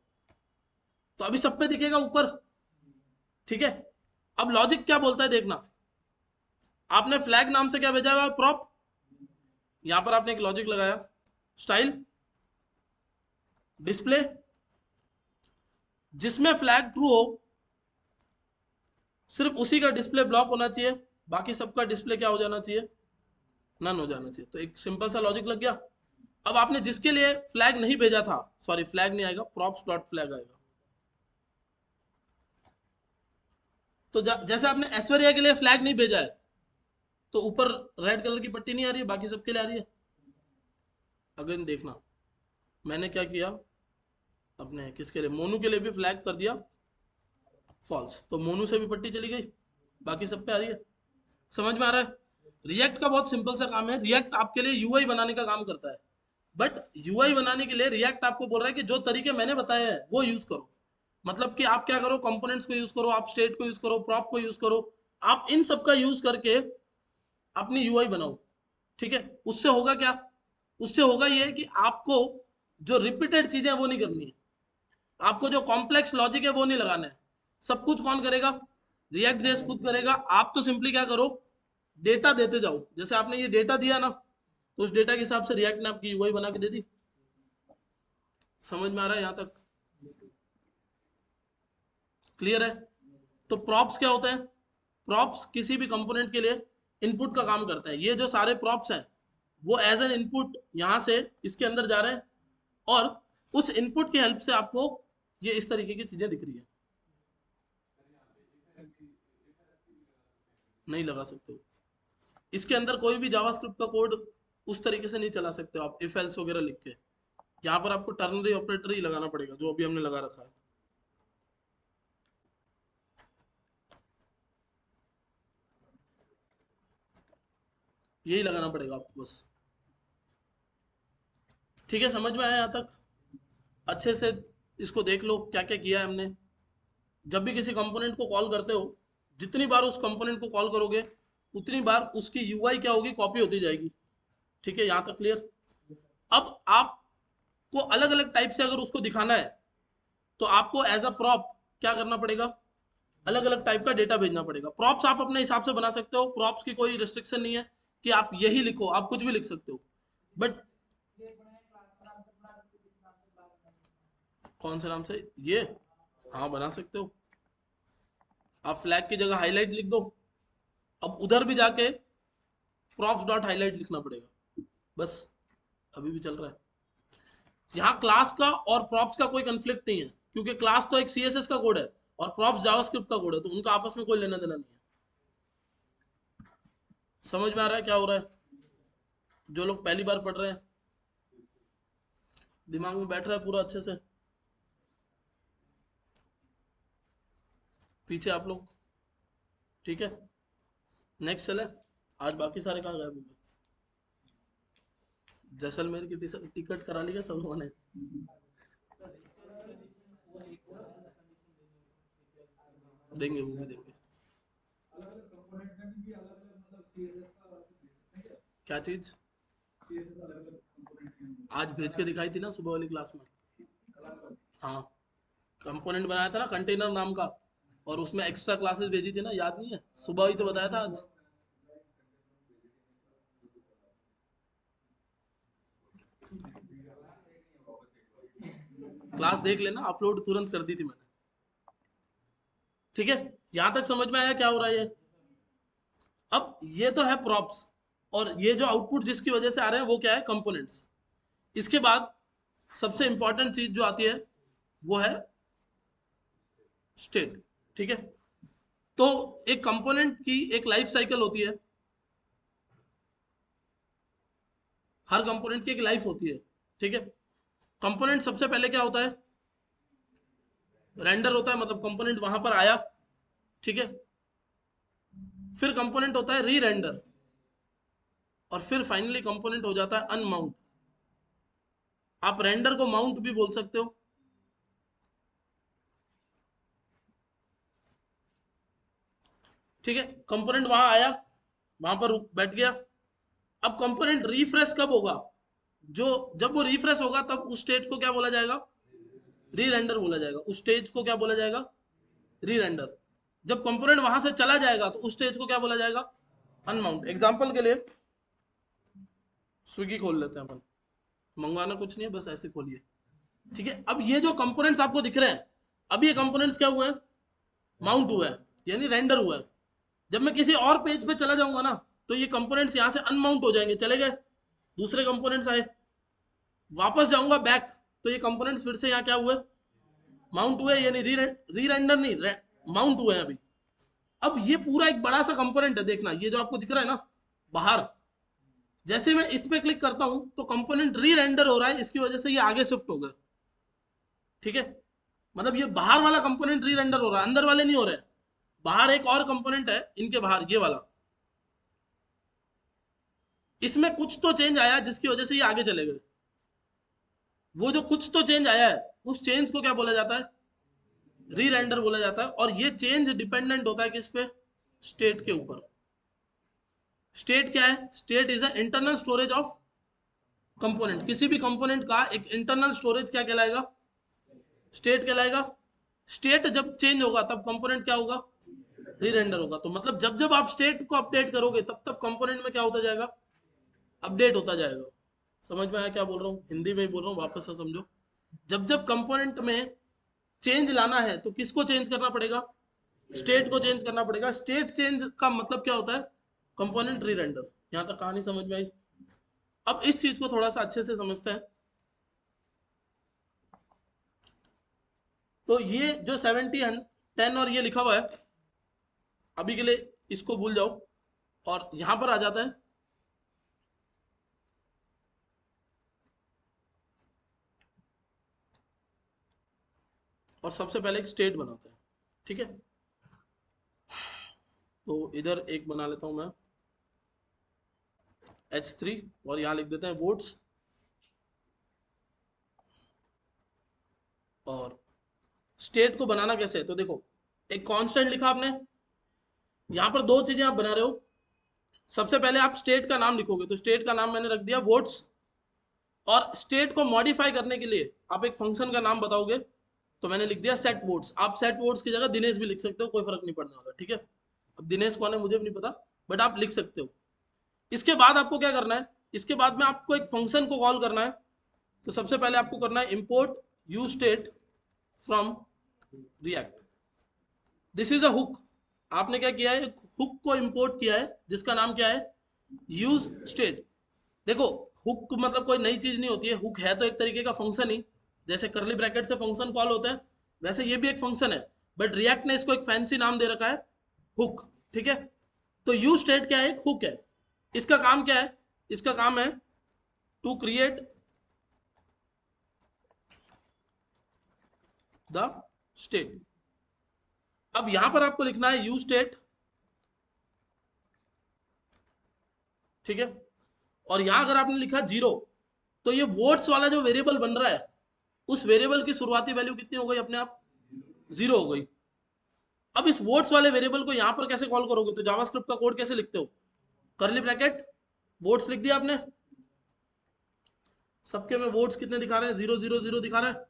तो अभी सब पे दिखेगा ऊपर। ठीक है, अब लॉजिक क्या बोलता है देखना। आपने फ्लैग नाम से क्या भेजा हुआ, प्रॉप। यहां पर आपने एक लॉजिक लगाया, स्टाइल डिस्प्ले, जिसमें फ्लैग ट्रू हो सिर्फ उसी का डिस्प्ले ब्लॉक होना चाहिए, बाकी सबका डिस्प्ले क्या हो जाना चाहिए, नन हो जाना चाहिए। तो एक सिंपल सा लॉजिक लग गया। अब आपने जिसके लिए फ्लैग नहीं भेजा था, सॉरी फ्लैग नहीं आएगा, प्रॉप्स डॉट फ्लैग आएगा। तो जैसे आपने ऐश्वर्या के लिए फ्लैग नहीं भेजा है, तो ऊपर रेड कलर की पट्टी नहीं आ रही है, बाकी सबके लिए आ रही है। अगेन देखना, मैंने क्या किया, अपने किसके लिए, मोनू के लिए भी फ्लैग कर दिया फॉल्स, तो मोनू से भी पट्टी चली गई, बाकी सब पे आ रही है। समझ में आ रहा है? रिएक्ट का बहुत सिंपल सा काम है। रिएक्ट आपके लिए यूआई बनाने का काम करता है, बट यूआई बनाने के लिए रिएक्ट आपको बोल रहा है कि जो तरीके मैंने बताए हैं वो यूज करो। मतलब कि आप क्या करो, कंपोनेंट्स को यूज करो, आप स्टेट को यूज करो, प्रॉप को यूज करो, आप इन सब का यूज करके अपनी यूआई बनाओ। ठीक है, उससे होगा क्या, उससे होगा ये कि आपको जो रिपीटेड चीजें हैं वो नहीं करनी है, आपको जो कॉम्प्लेक्स लॉजिक है वो नहीं लगाना है। सब कुछ कौन करेगा, रिएक्ट जेएस खुद करेगा। आप तो सिंपली क्या करो, डेटा देते जाओ। जैसे आपने ये डेटा दिया ना, तो उस डेटा के हिसाब से रिएक्ट ने आपकी यूआई बना के दे दी। समझ में आ रहा है यहाँ तक? क्लियर है? तो प्रॉप्स क्या होते हैं, प्रॉप्स किसी भी कंपोनेंट के लिए इनपुट का काम करता है। ये जो सारे प्रॉप्स हैं वो एज एन इनपुट यहाँ से इसके अंदर जा रहे हैं, और उस इनपुट की हेल्प से आपको ये इस तरीके की चीजें दिख रही है। नहीं लगा सकते हो, इसके अंदर कोई भी जावास्क्रिप्ट का कोड उस तरीके से नहीं चला सकते हो आप, इफ एल्स वगैरह लिख के। यहाँ पर आपको टर्नरी ऑपरेटर ही लगाना पड़ेगा, जो अभी हमने लगा रखा है। यही लगाना पड़ेगा आपको बस। ठीक है, समझ में आया यहाँ तक? अच्छे से इसको देख लो क्या क्या किया है हमने। जब भी किसी कंपोनेंट को कॉल करते हो, जितनी बार उस कंपोनेंट को कॉल करोगे उतनी बार उसकी यूआई क्या होगी, कॉपी होती जाएगी। ठीक है, यहाँ तक क्लियर? अब आपको अलग अलग टाइप से अगर उसको दिखाना है तो आपको एज अ प्रॉप क्या करना पड़ेगा, अलग अलग टाइप का डेटा भेजना पड़ेगा। प्रॉप्स आप अपने हिसाब से बना सकते हो, प्रॉप्स की कोई रिस्ट्रिक्शन नहीं है कि आप यही लिखो, आप कुछ भी लिख सकते हो। बट कौन से नाम से ये? हाँ बना सकते हो। आप फ्लैग की जगह हाईलाइट लिख दो। अब उधर भी जाके प्रॉप्स डॉट हाईलाइट लिखना पड़ेगा बस। अभी भी चल रहा है। यहाँ क्लास का और प्रॉप्स का कोई कंफ्लिक्ट नहीं है, क्योंकि क्लास तो एक सीएसएस का कोड है और प्रॉप्स जावास्क्रिप्ट का कोड है, तो उनका आपस में कोई लेना देना नहीं है। समझ में आ रहा है क्या हो रहा है? जो लोग पहली बार पढ़ रहे हैं, दिमाग में बैठ रहा है पूरा अच्छे से? पीछे आप लोग? ठीक है, नेक्स्ट चले। आज बाकी सारे कहाँ गए? जैसलमेर की टिकट करा ली क्या सब लोगों ने? देंगे, वो भी देंगे। क्या चीज? आज भेज के दिखाई थी ना सुबह वाली क्लास में। हाँ, कंपोनेंट बनाया था ना कंटेनर नाम का, और उसमें एक्स्ट्रा क्लासेस भेजी थी ना, याद नहीं है? सुबह ही तो बताया था आज। क्लास देख लेना, अपलोड तुरंत कर दी थी मैंने। ठीक है, यहां तक समझ में आया क्या हो रहा है ये? अब ये तो है प्रॉप्स, और ये जो आउटपुट जिसकी वजह से आ रहे हैं वो क्या है, कंपोनेंट्स। इसके बाद सबसे इंपॉर्टेंट चीज जो आती है वो है स्टेट। ठीक है, तो एक कंपोनेंट की एक लाइफ साइकिल होती है। हर कंपोनेंट की एक लाइफ होती है। ठीक है, कंपोनेंट सबसे पहले क्या होता है, रेंडर होता है, मतलब कंपोनेंट वहां पर आया। ठीक है, फिर कंपोनेंट होता है री रेंडर, और फिर फाइनली कंपोनेंट हो जाता है अनमाउंट। आप रेंडर को माउंट भी बोल सकते हो। ठीक है, कंपोनेंट वहां आया, वहां पर बैठ गया। अब कंपोनेंट रिफ्रेश कब होगा, जो जब वो रिफ्रेश होगा तब उस स्टेज को क्या बोला जाएगा, री रेंडर बोला जाएगा। उस स्टेज को क्या बोला जाएगा, री रेंडर। जब कंपोनेंट वहां से चला जाएगा तो उस स्टेज को क्या बोला जाएगा, अनमाउंट। एग्जांपल के लिए स्विगी खोल लेते हैं अपन, मंगवाना कुछ नहीं है, बस ऐसे खोलिए। ठीक है, अब ये जो कंपोनेंट्स आपको दिख रहे हैं, अब ये कंपोनेंट्स क्या हुए हैं, माउंट हुआ है, यानी रेंडर हुआ है। जब मैं किसी और पेज पे चला जाऊंगा ना, तो ये कंपोनेंट्स यहाँ से अनमाउंट हो जाएंगे, चले गए, दूसरे कंपोनेंट्स आए। वापस जाऊंगा बैक, तो ये कंपोनेंट्स फिर से यहाँ क्या हुए, माउंट हुए, यानी री रेंडर नहीं, माउंट हुए हैं अभी। अब ये पूरा एक बड़ा सा कंपोनेंट है, देखना ये जो आपको दिख रहा है ना बाहर, जैसे मैं इस पे क्लिक करता हूं तो कंपोनेंट री रेंडर हो रहा है, इसकी वजह से ये आगे शिफ्ट हो गया। ठीक है, मतलब ये बाहर वाला कंपोनेंट री रेंडर हो रहा है, अंदर वाले नहीं हो रहे हैं। बाहर एक और कंपोनेंट है इनके बाहर, ये वाला, इसमें कुछ तो चेंज आया जिसकी वजह से ये आगे चले गए। वो जो कुछ तो चेंज आया है, उस चेंज को क्या बोला जाता है, री रेंडर बोला जाता है। और ये चेंज डिपेंडेंट होता है किस पे, स्टेट के ऊपर। स्टेट क्या है, state is a internal storage of component. किसी भी कंपोनेंट का एक इंटरनल स्टोरेज क्या कहलाएगा, स्टेट कहलाएगा। स्टेट जब चेंज होगा तब कंपोनेंट क्या होगा, री रेंडर होगा। तो मतलब जब जब आप स्टेट को अपडेट करोगे तब तब कंपोनेंट में क्या होता जाएगा, अपडेट होता जाएगा। समझ में आया क्या बोल रहा हूँ? हिंदी में ही बोल रहा हूँ, वापस से समझो। जब जब कंपोनेंट में चेंज लाना है तो किसको चेंज करना पड़ेगा, स्टेट को चेंज करना पड़ेगा। स्टेट चेंज का मतलब क्या होता है, कंपोनेंट री रेंडर। यहाँ तक कहानी समझ में आई? अब इस चीज को थोड़ा सा अच्छे से समझते हैं। तो ये जो 70 10 और ये लिखा हुआ है, अभी के लिए इसको भूल जाओ, और यहां पर आ जाता है। और सबसे पहले एक स्टेट बनाते हैं। ठीक है, तो इधर एक बना लेता हूं मैं, H3 और यहाँ लिख देते हैं वोट्स, और स्टेट को बनाना कैसे है तो देखो, एक कांस्टेंट लिखा आपने, यहाँ पर दो चीजें आप बना रहे हो। सबसे पहले आप स्टेट का नाम लिखोगे, तो स्टेट का नाम मैंने रख दिया वोट्स, और स्टेट को मॉडिफाई करने के लिए आप एक फंक्शन का नाम बताओगे, तो मैंने लिख दिया सेट वोट्स। आप सेट वोट्स की जगह दिनेश भी लिख सकते हो, कोई फर्क नहीं पड़ने वाला, ठीक है। अब दिनेश कौन है मुझे भी नहीं पता, बट आप लिख सकते हो। इसके बाद आपको क्या करना है, इसके बाद में आपको एक फंक्शन को कॉल करना है। तो सबसे पहले आपको करना है import use state from react. This is a hook. आपने क्या किया है, एक हुक को इंपोर्ट किया है जिसका नाम क्या है, यूज स्टेट। देखो, हुक मतलब कोई नई चीज नहीं होती है, हुक है तो एक तरीके का फंक्शन ही। जैसे करली ब्रैकेट से फंक्शन कॉल होता है, वैसे ये भी एक फंक्शन है, बट रिएक्ट ने इसको एक फैंसी नाम दे रखा है, हुक, ठीक है। तो यूज स्टेट क्या है, एक हुक है। इसका काम क्या है, इसका काम है टू क्रिएट द स्टेट। अब यहां पर आपको लिखना है यूज स्टेट, ठीक है। और यहां अगर आपने लिखा जीरो, तो ये वोट्स वाला जो वेरिएबल बन रहा है, उस वेरिएबल की शुरुआती वैल्यू कितनी हो गई अपने आप, जीरो हो गई। अब इस वोट्स वाले वेरिएबल को यहां पर कैसे कॉल करोगे, तो जावास्क्रिप्ट का कोड कैसे लिखते हो, करली ब्रैकेट वोट्स लिख दिया आपने, सबके में वोट्स कितने दिखा रहे हैं, 0 0 0 दिखा रहा है,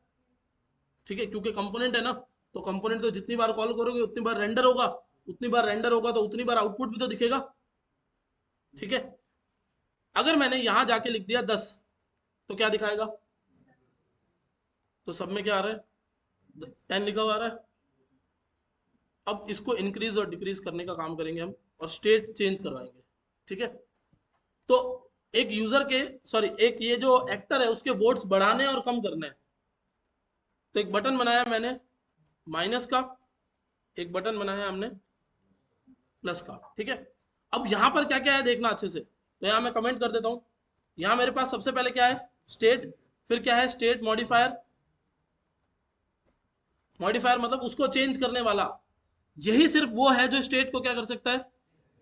ठीक है, क्योंकि कंपोनेंट है ना। तो कंपोनेंट तो जितनी बार कॉल करोगे उतनी बार रेंडर होगा, उतनी बार रेंडर होगा तो उतनी बार आउटपुट भी तो दिखेगा, ठीक है। अगर मैंने यहां जाके लिख दिया 10, तो क्या दिखाएगा, तो सब में क्या आ रहा है, 10 लिखा हुआ आ रहा है। अब इसको इंक्रीज और डिक्रीज करने का काम करेंगे हम, और स्टेट चेंज करवाएंगे, ठीक है। तो एक यूजर के, सॉरी, एक ये जो एक्टर है उसके वोट्स बढ़ाने और कम करने हैं। तो एक बटन बनाया मैंने माइनस का, एक बटन बनाया हमने प्लस का, ठीक है। अब यहां पर क्या क्या है देखना अच्छे से, तो यहां मैं कमेंट कर देता हूं। यहां मेरे पास सबसे पहले क्या है, स्टेट, फिर क्या है, स्टेट मॉडिफायर। मॉडिफायर मतलब उसको चेंज करने वाला, यही सिर्फ वो है जो स्टेट को क्या कर सकता है,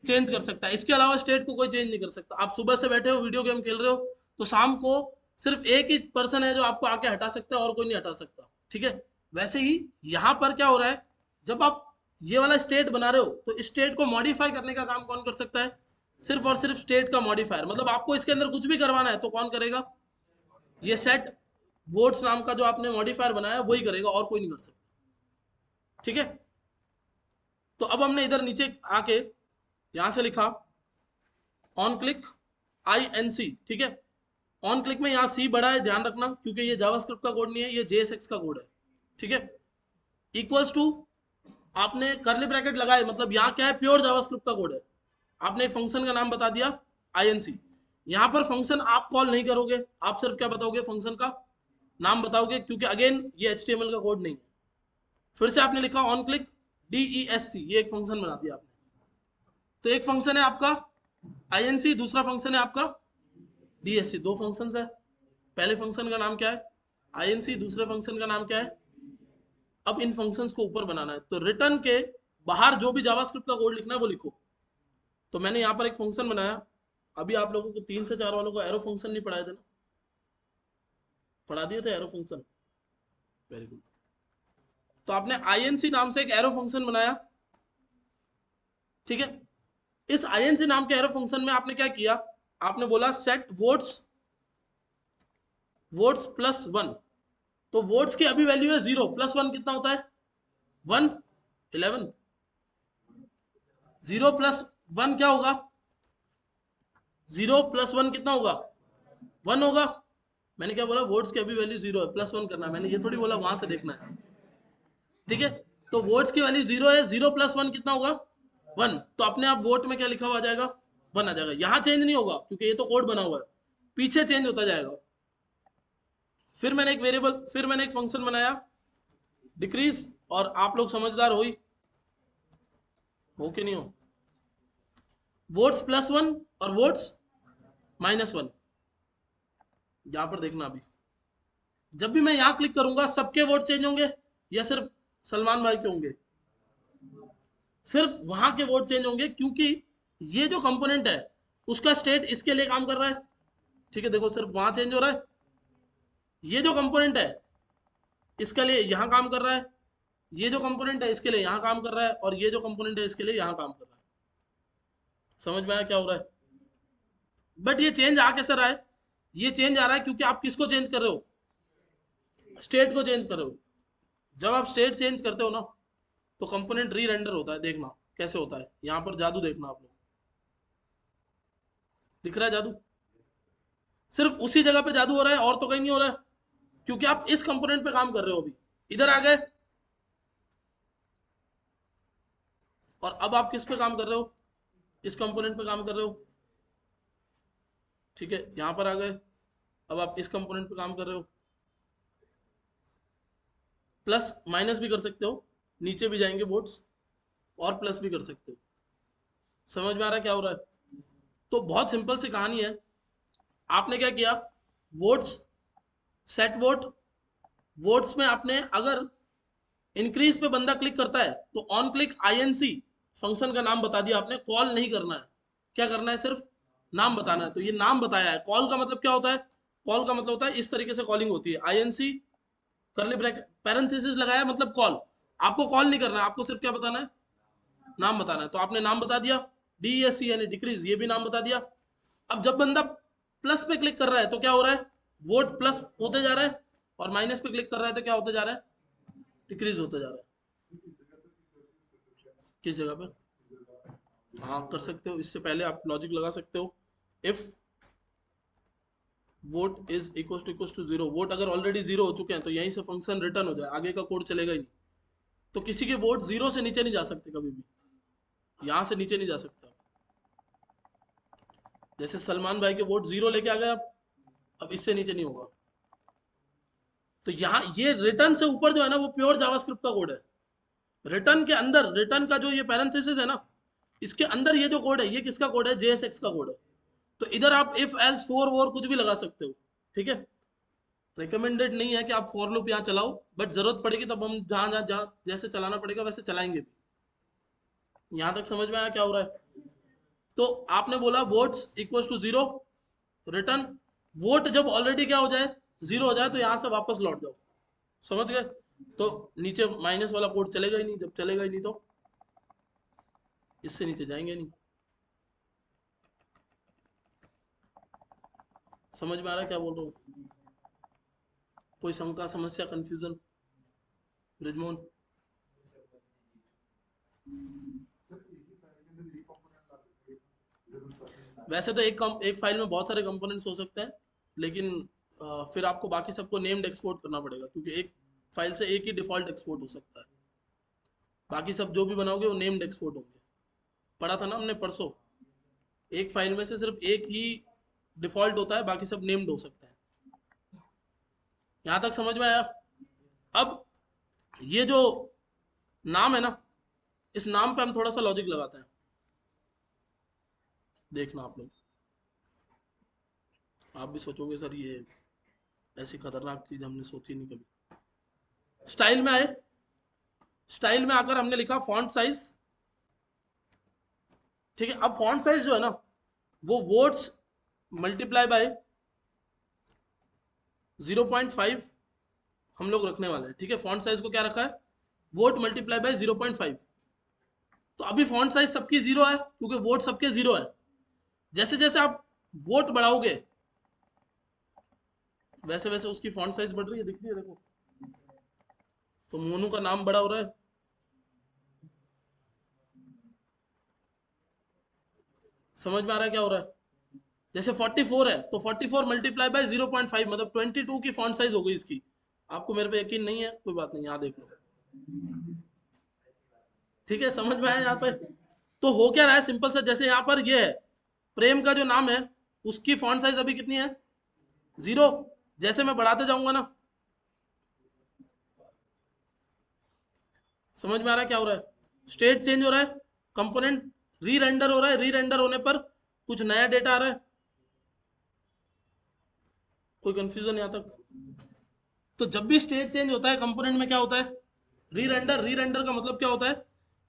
चेंज कर सकता है। इसके अलावा स्टेट को कोई चेंज नहीं कर सकता। आप सुबह से बैठे हो वीडियो गेम खेल रहे हो, तो शाम को सिर्फ एक ही पर्सन है जो आपको आके हटा सकता है, और कोई नहीं हटा सकता, ठीक है। वैसे ही यहाँ पर क्या हो रहा है, जब आप ये वाला स्टेट बना रहे हो, तो स्टेट को मॉडिफाई करने का काम कौन कर सकता है, सिर्फ और सिर्फ स्टेट का मॉडिफायर। मतलब आपको इसके अंदर कुछ भी करवाना है तो कौन करेगा, ये सेट वोट्स नाम का जो आपने मॉडिफायर बनाया वही करेगा, और कोई नहीं कर सकता, ठीक है। तो अब हमने इधर नीचे आके यहां से लिखा ऑन क्लिक INC, ठीक है। ऑन क्लिक में यहाँ सी बड़ा है, ध्यान रखना, क्योंकि ये जावास्क्रिप्ट का कोड नहीं है, ये JSX का कोड है, ठीक है। इक्वल्स टू, आपने करली ब्रैकेट लगाए, मतलब यहाँ क्या है, प्योर जावास्क्रिप्ट का कोड है। आपने एक फंक्शन का नाम बता दिया INC। यहाँ पर फंक्शन आप कॉल नहीं करोगे, आप सिर्फ क्या बताओगे, फंक्शन का नाम बताओगे, क्योंकि अगेन ये HTML का कोड नहीं है। फिर से आपने लिखा ऑन क्लिक DESC, ये एक फंक्शन बना दिया आपने। तो एक फंक्शन है आपका INC, दूसरा फंक्शन है आपका DSC, दो फंक्शन है। पहले फंक्शन का नाम क्या है INC, दूसरे फंक्शन का नाम क्या है। अब इन फंक्शंस को ऊपर बनाना है, तो रिटर्न के बाहर जो भी जावास्क्रिप्ट का कोड लिखना है वो लिखो। तो मैंने यहाँ पर एक फंक्शन बनाया। अभी आप लोगों को 3 से 4 वालों को एरो फंक्शन नहीं पढ़ाए थे ना, पढ़ा दिए थे एरो फंक्शन, वेरी गुड। तो आपने INC नाम से एक एरो फंक्शन बनाया, ठीक है। इस INC नाम के एरो फंक्शन में आपने क्या किया, आपने बोला सेट वोट्स, वोट्स प्लस 1। तो वोट्स की अभी वैल्यू है 0, प्लस 1 कितना होता है, 1, 11। 0 प्लस 1 क्या होगा, 0 प्लस 1 कितना होगा, 1 होगा। मैंने क्या बोला, वोट्स की अभी वैल्यू 0 है, प्लस 1 करना है, मैंने ये थोड़ी बोला वहां से देखना है, ठीक है। तो वोट्स की वैल्यू 0 है, 0 प्लस 1 कितना होगा, 1। तो अपने आप वोट में क्या लिखा हुआ आ जाएगा, 1 आ जाएगा। यहां चेंज नहीं होगा क्योंकि ये तो कोड बना हुआ है, पीछे चेंज होता जाएगा। फिर मैंने एक वेरिएबल, फिर मैंने एक फंक्शन बनाया डिक्रीज, और आप लोग समझदार हो कि नहीं हो, वोट्स प्लस 1 और वोट्स माइनस 1। यहां पर देखना, अभी जब भी मैं यहां क्लिक करूंगा सबके वोट चेंज होंगे, या सिर्फ सलमान भाई के होंगे, सिर्फ वहां के वोट चेंज होंगे, क्योंकि ये जो कंपोनेंट है उसका स्टेट इसके लिए काम कर रहा है। ठीक है, देखो सिर्फ वहां चेंज हो रहा है। ये जो कंपोनेंट है इसके लिए यहाँ काम कर रहा है, ये जो कंपोनेंट है इसके लिए यहाँ काम कर रहा है, और ये जो कंपोनेंट है इसके लिए यहाँ काम कर रहा है। समझ में आया क्या हो रहा है? बट ये चेंज आ कैसे रहा है? ये चेंज आ रहा है क्योंकि आप किसको चेंज कर रहे हो? स्टेट को चेंज कर रहे हो। जब आप स्टेट चेंज करते हो ना, तो कंपोनेंट री रेंडर होता है। देखना कैसे होता है, यहाँ पर जादू देखना आप लोग। दिख रहा है जादू? सिर्फ उसी जगह पे जादू हो रहा है, और तो कहीं नहीं हो रहा है, क्योंकि आप इस कंपोनेंट पे काम कर रहे हो। अभी इधर आ गए, और अब आप किस पे काम कर रहे हो? इस कंपोनेंट पे काम कर रहे हो। ठीक है, यहाँ पर आ गए, अब आप इस कंपोनेंट पे काम कर रहे हो। प्लस माइनस भी कर सकते हो, नीचे भी जाएंगे वोट्स, और प्लस भी कर सकते हो। समझ में आ रहा है क्या हो रहा है? तो बहुत सिंपल सी कहानी है। आपने क्या किया, वोट्स, सेट वोट, वोट्स में आपने अगर इंक्रीज पे बंदा क्लिक करता है तो ऑन क्लिक आईएनसी फंक्शन का नाम बता दिया आपने, कॉल नहीं करना है। क्या करना है? सिर्फ नाम बताना है। तो ये नाम बताया है। कॉल का मतलब क्या होता है? कॉल का मतलब होता है इस तरीके से कॉलिंग होती है, आईएनसी करली ब्रैकेट पैरेंथेसिस लगाया, मतलब कॉल। आपको कॉल नहीं करना है, आपको सिर्फ क्या बताना है? नाम बताना है। तो आपने नाम बता दिया, डीएससी यानी डिक्रीज, ये भी नाम बता दिया। अब जब बंदा प्लस पे क्लिक कर रहा है तो क्या हो रहा है? वोट प्लस होते जा रहा है, और माइनस पे क्लिक कर रहा है तो क्या होते जा रहा है? डिक्रीज होते जा रहा है। किस जगह पे? हाँ कर सकते हो, इससे पहले आप लॉजिक लगा सकते हो। If vote is equal to zero, vote अगर ऑलरेडी जीरो हो चुके हैं तो यहीं से फंक्शन रिटर्न हो जाए, आगे का कोड चलेगा ही नहीं। तो किसी के वोट जीरो से नीचे नहीं जा सकते कभी भी, यहाँ से नीचे नहीं जा सकता। जैसे सलमान भाई के वोट जीरो लेके आ गए आप, अब इससे नीचे नहीं होगा। तो यहाँ ये रिटर्न से ऊपर जो है ना, वो प्योर जावास्क्रिप्ट का कोड है। रिटर्न के अंदर, रिटर्न का जो ये पैरेंथेसिस है ना, इसके अंदर ये जो कोड है, ये किसका कोड है? JSX का कोड है। तो इधर आप इफ एल्स फोर वोर कुछ भी लगा सकते हो। ठीक है, रिकमेंडेड नहीं है कि आप फॉर लूप यहाँ चलाओ, बट जरूरत पड़ेगी तब हम जहाँ जहाँ जहाँ जैसे चलाना पड़ेगा वैसे चलाएंगे भी। यहाँ तक समझ में आया क्या हो रहा है? तो आपने बोला votes equal to zero, return. Vote जब ऑलरेडी क्या हो जाए? जीरो हो जाए, तो यहाँ से वापस लौट जाओ। समझ गए? तो नीचे माइनस वाला कोड चलेगा ही नहीं, जब चलेगा ही नहीं तो इससे नीचे जाएंगे नहीं। समझ में आ रहा है क्या बोल रहा हूँ? कोई शंका, समस्या, कंफ्यूजन? ब्रिजमोहन? वैसे तो एक फाइल में बहुत सारे कंपोनेंट्स हो सकते हैं, लेकिन फिर आपको बाकी सबको नेम्ड एक्सपोर्ट करना पड़ेगा, क्योंकि एक फाइल से एक ही डिफॉल्ट एक्सपोर्ट हो सकता है। बाकी सब जो भी बनाओगे वो नेम्ड एक्सपोर्ट होंगे। पढ़ा था ना हमने परसों, एक फाइल में से सिर्फ एक ही डिफॉल्ट होता है, बाकी सब नेम्ड हो सकते हैं। यहाँ तक समझ में आया? अब ये जो नाम है ना, इस नाम पे हम थोड़ा सा लॉजिक लगाते हैं। देखना आप लोग, आप भी सोचोगे सर ये ऐसी खतरनाक चीज हमने सोची नहीं कभी। स्टाइल में आए, स्टाइल में आकर हमने लिखा फॉन्ट साइज। ठीक है, अब फॉन्ट साइज जो है ना, वो वोट्स मल्टीप्लाई बाय 0.5 हम लोग रखने वाले हैं। ठीक है, फॉन्ट साइज को क्या रखा है? Vote multiply by 0.5। तो अभी फॉन्ट साइज सबकी जीरो है, क्योंकि वोट सबके जीरो है। जैसे जैसे आप वोट बढ़ाओगे, वैसे वैसे उसकी फॉन्ट साइज बढ़ रही है, दिख रही है देखो। तो मोनू का नाम बड़ा हो रहा है। समझ में आ रहा है क्या हो रहा है? जैसे 44 है, तो 44 मल्टीप्लाई बाय 0.5 मतलब 22 की फॉन्ट साइज हो गई इसकी। आपको मेरे पे यकीन नहीं है, कोई बात नहीं, यहाँ देख लो। ठीक है, समझ में आया यहाँ पे? तो हो क्या रहा है सिंपल सा, जैसे यहाँ पर ये है, प्रेम का जो नाम है, उसकी फॉन्ट साइज अभी कितनी है? जीरो। जैसे मैं बढ़ाते जाऊंगा ना, समझ में आ रहा है क्या हो रहा है? स्टेट चेंज हो रहा है, कंपोनेंट री रेंडर हो रहा है, री रेंडर होने पर कुछ नया डेटा आ रहा है। कोई कंफ्यूजन यहाँ तक? तो जब भी स्टेट चेंज होता है कंपोनेंट में क्या होता है? री रेंडर। री रेंडर का मतलब क्या होता है?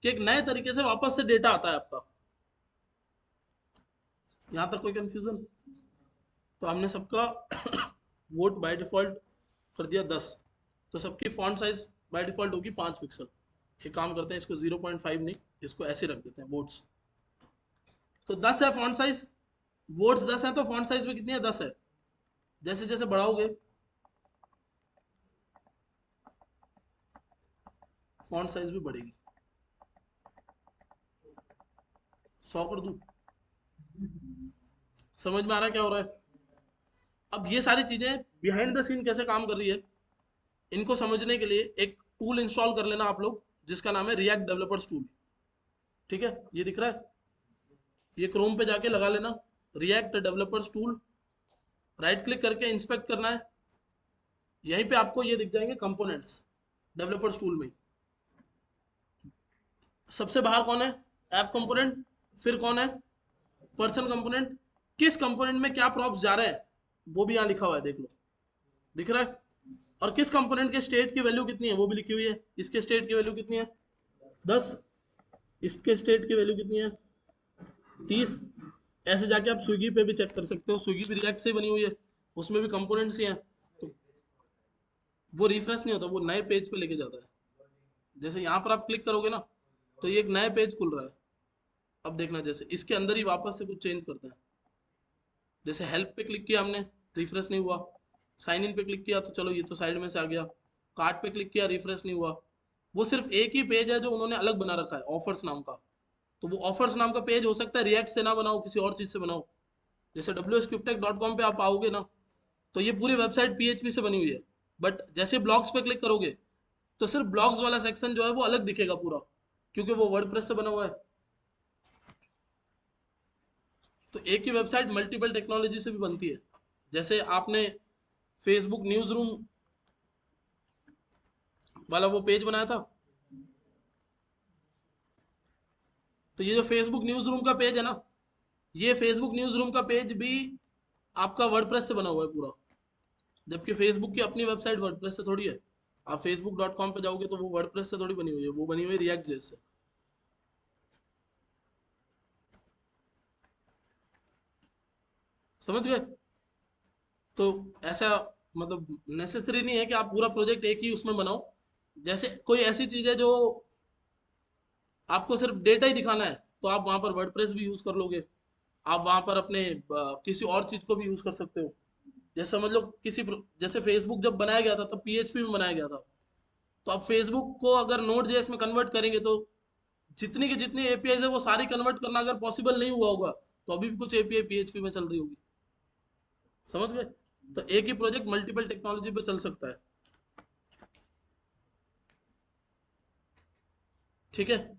कि एक नए तरीके से वापस से डेटा आता है आपका। यहाँ तक कोई कंफ्यूजन? तो हमने सबका वोट बाय डिफॉल्ट कर दिया 10, तो सबकी फॉन्ट साइज बाय डिफॉल्ट होगी 5 पिक्सल। एक काम करते हैं, इसको 0.5 नहीं, इसको ऐसे रख देते हैं वोट्स। तो 10 है फॉन्ट साइज, वोट्स 10 है, तो फॉन्ट साइज में कितनी है? 10 है। जैसे जैसे बढ़ाओगे फॉन्ट साइज भी बढ़ेगी। 100 कर दूं? समझ में आ रहा है क्या हो रहा है? अब ये सारी चीजें बिहाइंड द सीन कैसे काम कर रही है, इनको समझने के लिए एक टूल इंस्टॉल कर लेना आप लोग, जिसका नाम है रिएक्ट डेवलपर्स टूल। ठीक है, ये दिख रहा है, ये क्रोम पे जाके लगा लेना, react developers tool. Right click करके इंस्पेक्ट करना है, यहीं पे आपको ये दिख जाएंगे कंपोनेंट्स डेवलपर्स टूल में। सबसे बाहर कौन है? App component. फिर कौन है? Person component. किस कंपोनेंट में क्या प्रॉप्स जा रहे हैं वो भी यहाँ लिखा हुआ है, देख लो, दिख रहा है। और किस कंपोनेंट के स्टेट की वैल्यू कितनी है वो भी लिखी हुई है। इसके स्टेट की वैल्यू कितनी है? 10। इसके स्टेट की वैल्यू कितनी है? 30। ऐसे जाके आप स्विगी पे भी चेक कर सकते हो, स्विगी भी रिएक्ट से ही बनी हुई है, उसमें भी कंपोनेंट्स ही हैं। तो वो रिफ्रेश नहीं होता, वो नए पेज पे लेके जाता है। जैसे यहाँ पर आप क्लिक करोगे ना, तो ये एक नया पेज खुल रहा है। अब देखना, जैसे इसके अंदर ही वापस से कुछ चेंज करता है। जैसे हेल्प पे क्लिक किया हमने, रिफ्रेश नहीं हुआ। साइन इन पे क्लिक किया तो चलो ये तो साइड में से आ गया। कार्ट पे क्लिक किया, रिफ्रेश नहीं हुआ। वो सिर्फ एक ही पेज है जो उन्होंने अलग बना रखा है, ऑफर्स नाम का। तो वो ऑफर्स नाम का पेज हो सकता है रिएक्ट से ना बनाओ, किसी और चीज से बनाओ। जैसे wscuptech.com पे आप आओगे ना, तो ये पूरी वेबसाइट PHP से बनी हुई है। बट जैसे ब्लॉग्स पे क्लिक करोगे, तो सिर्फ ब्लॉग्स वाला सेक्शन जो है वो अलग दिखेगा पूरा, क्योंकि वो वर्डप्रेस से बना हुआ है। तो एक ही वेबसाइट मल्टीपल टेक्नोलॉजी से भी बनती है। जैसे आपने फेसबुक न्यूज रूम वाला वो पेज बनाया था, तो ये जो फेसबुक न्यूज रूम का पेज है ना, ये फेसबुक न्यूज रूम का पेज भी आपका वर्डप्रेस से बना हुआ है पूरा। जबकि फेसबुक की अपनी वेबसाइट वर्डप्रेस से थोड़ी है। आप facebook.com पे जाओगे तो वो वर्डप्रेस से थोड़ी बनी हुई है, वो बनी हुई है रिएक्ट जेएस से। समझ गए? तो ऐसा मतलब नेसेसरी नहीं है कि आप पूरा प्रोजेक्ट एक ही उसमें बनाओ। जैसे कोई ऐसी चीज है जो आपको सिर्फ डेटा ही दिखाना है, तो आप वहां पर वर्डप्रेस भी यूज कर लोगे। आप वहां पर अपने किसी और चीज को भी यूज कर सकते हो। जैसे समझ लो जैसे फेसबुक जब बनाया गया था तब PHP में बनाया गया था। तो अब फेसबुक को अगर नोड जेएस में कन्वर्ट करेंगे, तो जितनी की जितनी एपीआई है वो सारी कन्वर्ट करना अगर पॉसिबल नहीं हुआ होगा, तो अभी भी कुछ एपीआई PHP में चल रही होगी। समझ गए? तो एक ही प्रोजेक्ट मल्टीपल टेक्नोलॉजी पे चल सकता है। ठीक है,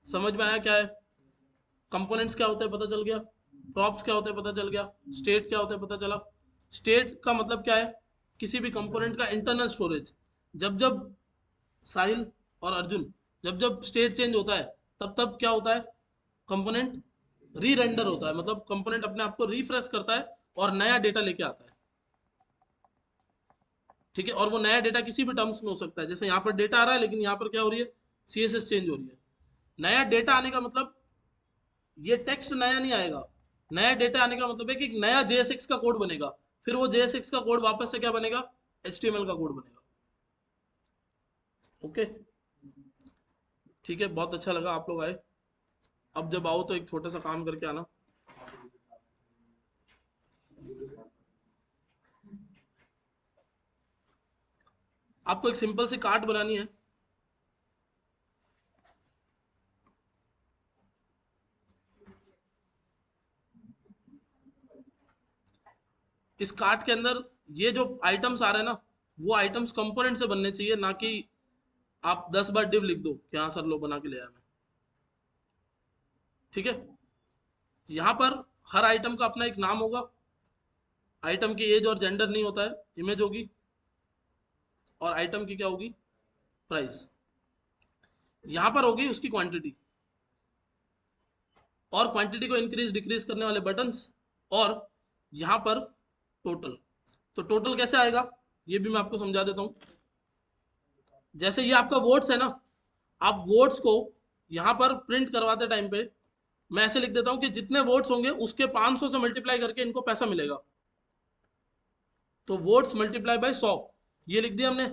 समझ में आया क्या है? कंपोनेंट्स क्या होते हैं पता चल गया, प्रॉप्स क्या होते हैं पता चल गया, स्टेट क्या होता है पता चला। स्टेट का मतलब क्या है? किसी भी कंपोनेंट का इंटरनल स्टोरेज। जब जब साहिल और अर्जुन, जब जब स्टेट चेंज होता है, तब तब क्या होता है? कंपोनेंट री रेंडर होता है, मतलब कंपोनेंट अपने आप को रिफ्रेश करता है और नया डेटा लेके आता है। ठीक है, और वो नया डेटा किसी भी टर्म्स में हो सकता है। जैसे यहाँ पर डेटा आ रहा है, लेकिन यहाँ पर क्या हो रही है? CSS चेंज हो रही है। नया डेटा आने का मतलब ये टेक्स्ट नया नहीं आएगा। नया डेटा आने का मतलब है कि एक नया JSX का कोड बनेगा। फिर वो JSX का कोड वापस से क्या बनेगा? HTML का कोड बनेगा। ओके, ठीक है, बहुत अच्छा लगा आप लोग आए। अब जब आओ तो एक छोटा सा काम करके आना। आपको एक सिंपल सी कार्ट बनानी है। इस कार्ट के अंदर ये जो आइटम्स आ रहे हैं ना, वो आइटम्स कंपोनेंट से बनने चाहिए, ना कि आप 10 बार डिव लिख दो कि हाँ सर लो बना के ले आया मैं। ठीक है, यहाँ पर हर आइटम का अपना एक नाम होगा। आइटम की एज और जेंडर नहीं होता है, इमेज होगी। और आइटम की क्या होगी? प्राइस। यहाँ पर होगी उसकी क्वांटिटी, और क्वांटिटी को इंक्रीज डिक्रीज करने वाले बटन्स। और यहाँ पर टोटल। तो टोटल कैसे आएगा ये भी मैं आपको समझा देता हूँ। जैसे ये आपका वोट्स है ना, आप वोट्स को यहाँ पर प्रिंट करवाते टाइम पे मैं ऐसे लिख देता हूं कि जितने वोट्स होंगे उसके 500 से मल्टीप्लाई करके इनको पैसा मिलेगा। तो वोट्स मल्टीप्लाई बाय 100, ये लिख दिया हमने।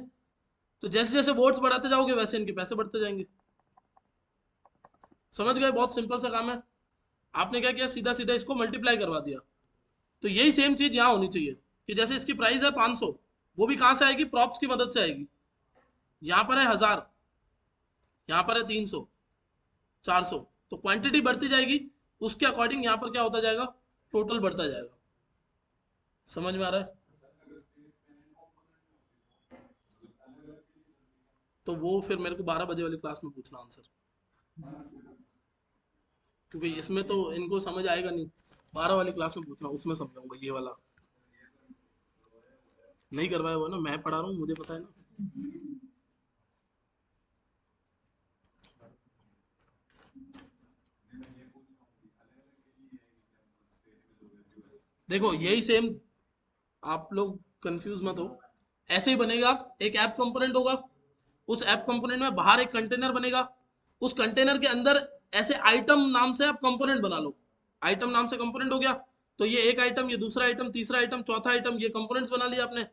तो जैसे जैसे वोट्स बढ़ाते जाओगे वैसे इनके पैसे बढ़ते जाएंगे। समझ गए? बहुत सिंपल सा काम है। आपने क्या किया, सीधा सीधा इसको मल्टीप्लाई करवा दिया। तो यही सेम चीज यहाँ होनी चाहिए कि जैसे इसकी प्राइस है 500, वो भी कहाँ से आएगी, प्रॉप्स की मदद से आएगी। यहाँ पर है 1000, यहाँ पर है 300, 400, तो क्वांटिटी बढ़ती जाएगी, उसके अकॉर्डिंग यहाँ पर क्या होता जाएगा, टोटल बढ़ता जाएगा। समझ में आ रहा है? तो वो फिर मेरे को 12 बजे वाली क्लास में पूछना आंसर, क्योंकि इसमें तो इनको समझ आएगा नहीं। 12 वाली क्लास में पूछना, उसमें समझाऊंगा ये वाला। नहीं करवाया हुआ ना, मैं पढ़ा रहा हूँ, मुझे पता है ना। देखो यही सेम, आप लोग कंफ्यूज मत हो। ऐसे ही बनेगा, एक ऐप कंपोनेंट होगा, उस ऐप कंपोनेंट में बाहर एक कंटेनर बनेगा, उस कंटेनर के अंदर ऐसे आइटम नाम से आप कंपोनेंट बना लो। आइटम नाम से कंपोनेंट हो गया, तो ये एक आइटम, ये दूसरा आइटम, तीसरा आइटम, चौथा आइटम, ये कंपोनेंट्स बना लिया आपने।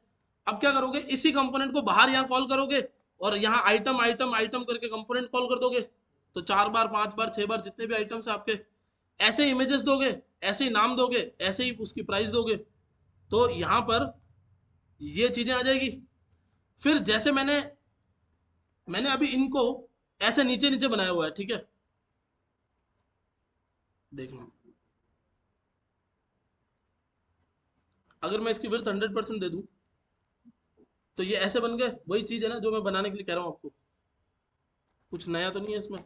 अब क्या करोगे, इसी कंपोनेंट को बाहर यहाँ कॉल करोगे, और यहाँ आइटम आइटम आइटम करके कंपोनेंट कॉल कर दोगे। तो 4 बार, 5 बार, 6 बार, जितने भी आइटम्स है आपके, ऐसे इमेजेस दोगे, ऐसे ही नाम दोगे, ऐसे ही उसकी प्राइस दोगे। तो यहाँ पर ये चीजें आ जाएगी। फिर जैसे मैंने मैंने अभी इनको ऐसे नीचे नीचे बनाया हुआ है, ठीक है, देखना। अगर मैं इसकी विड्थ 100% दे दूं, तो ये ऐसे बन गए। वही चीज है ना जो मैं बनाने के लिए कह रहा हूँ आपको, कुछ नया तो नहीं है इसमें।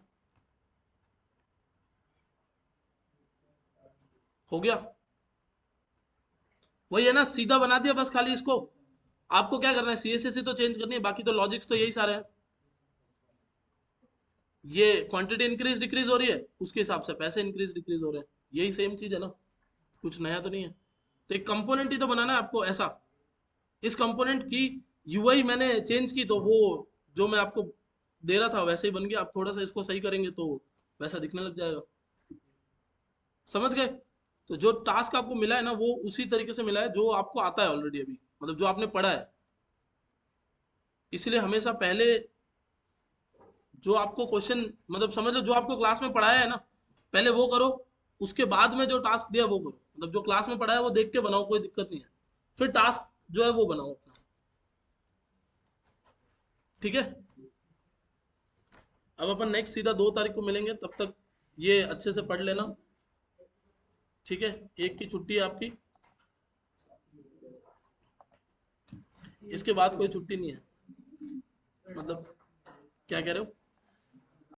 हो गया, वही है ना, सीधा बना दिया बस। खाली इसको आपको क्या करना है, सीएसएस तो चेंज करनी है, बाकी तो लॉजिक्स तो यही सारे हैं। ये क्वांटिटी इंक्रीज डिक्रीज हो रही है, उसके हिसाब से पैसे इंक्रीज डिक्रीज हो रहे हैं। यही सेम चीज है ना, कुछ नया तो नहीं है। तो एक कंपोनेंट ही तो बनाना है आपको ऐसा। इस कंपोनेंट की यूआई मैंने चेंज की, तो वो जो मैं आपको दे रहा था वैसे ही बन गया। आप थोड़ा सा इसको सही करेंगे तो वैसा दिखने लग जाएगा। समझ गए? तो जो टास्क आपको मिला है ना, वो उसी तरीके से मिला है जो आपको आता है ऑलरेडी अभी, मतलब जो आपने पढ़ा है। इसलिए हमेशा पहले जो आपको क्वेश्चन, मतलब समझ लो जो आपको क्लास में पढ़ाया है ना, पहले वो करो। उसके बाद में जो टास्क दिया वो करो, मतलब जो क्लास में पढ़ाया है वो देख के बनाओ, कोई दिक्कत नहीं है। फिर टास्क जो है वो बनाओ अपना। ठीक है? अब अपन नेक्स्ट सीधा 2 तारीख को मिलेंगे, तब तक ये अच्छे से पढ़ लेना। ठीक है? एक की छुट्टी है आपकी, इसके बाद कोई छुट्टी नहीं है। मतलब क्या कह रहे हो?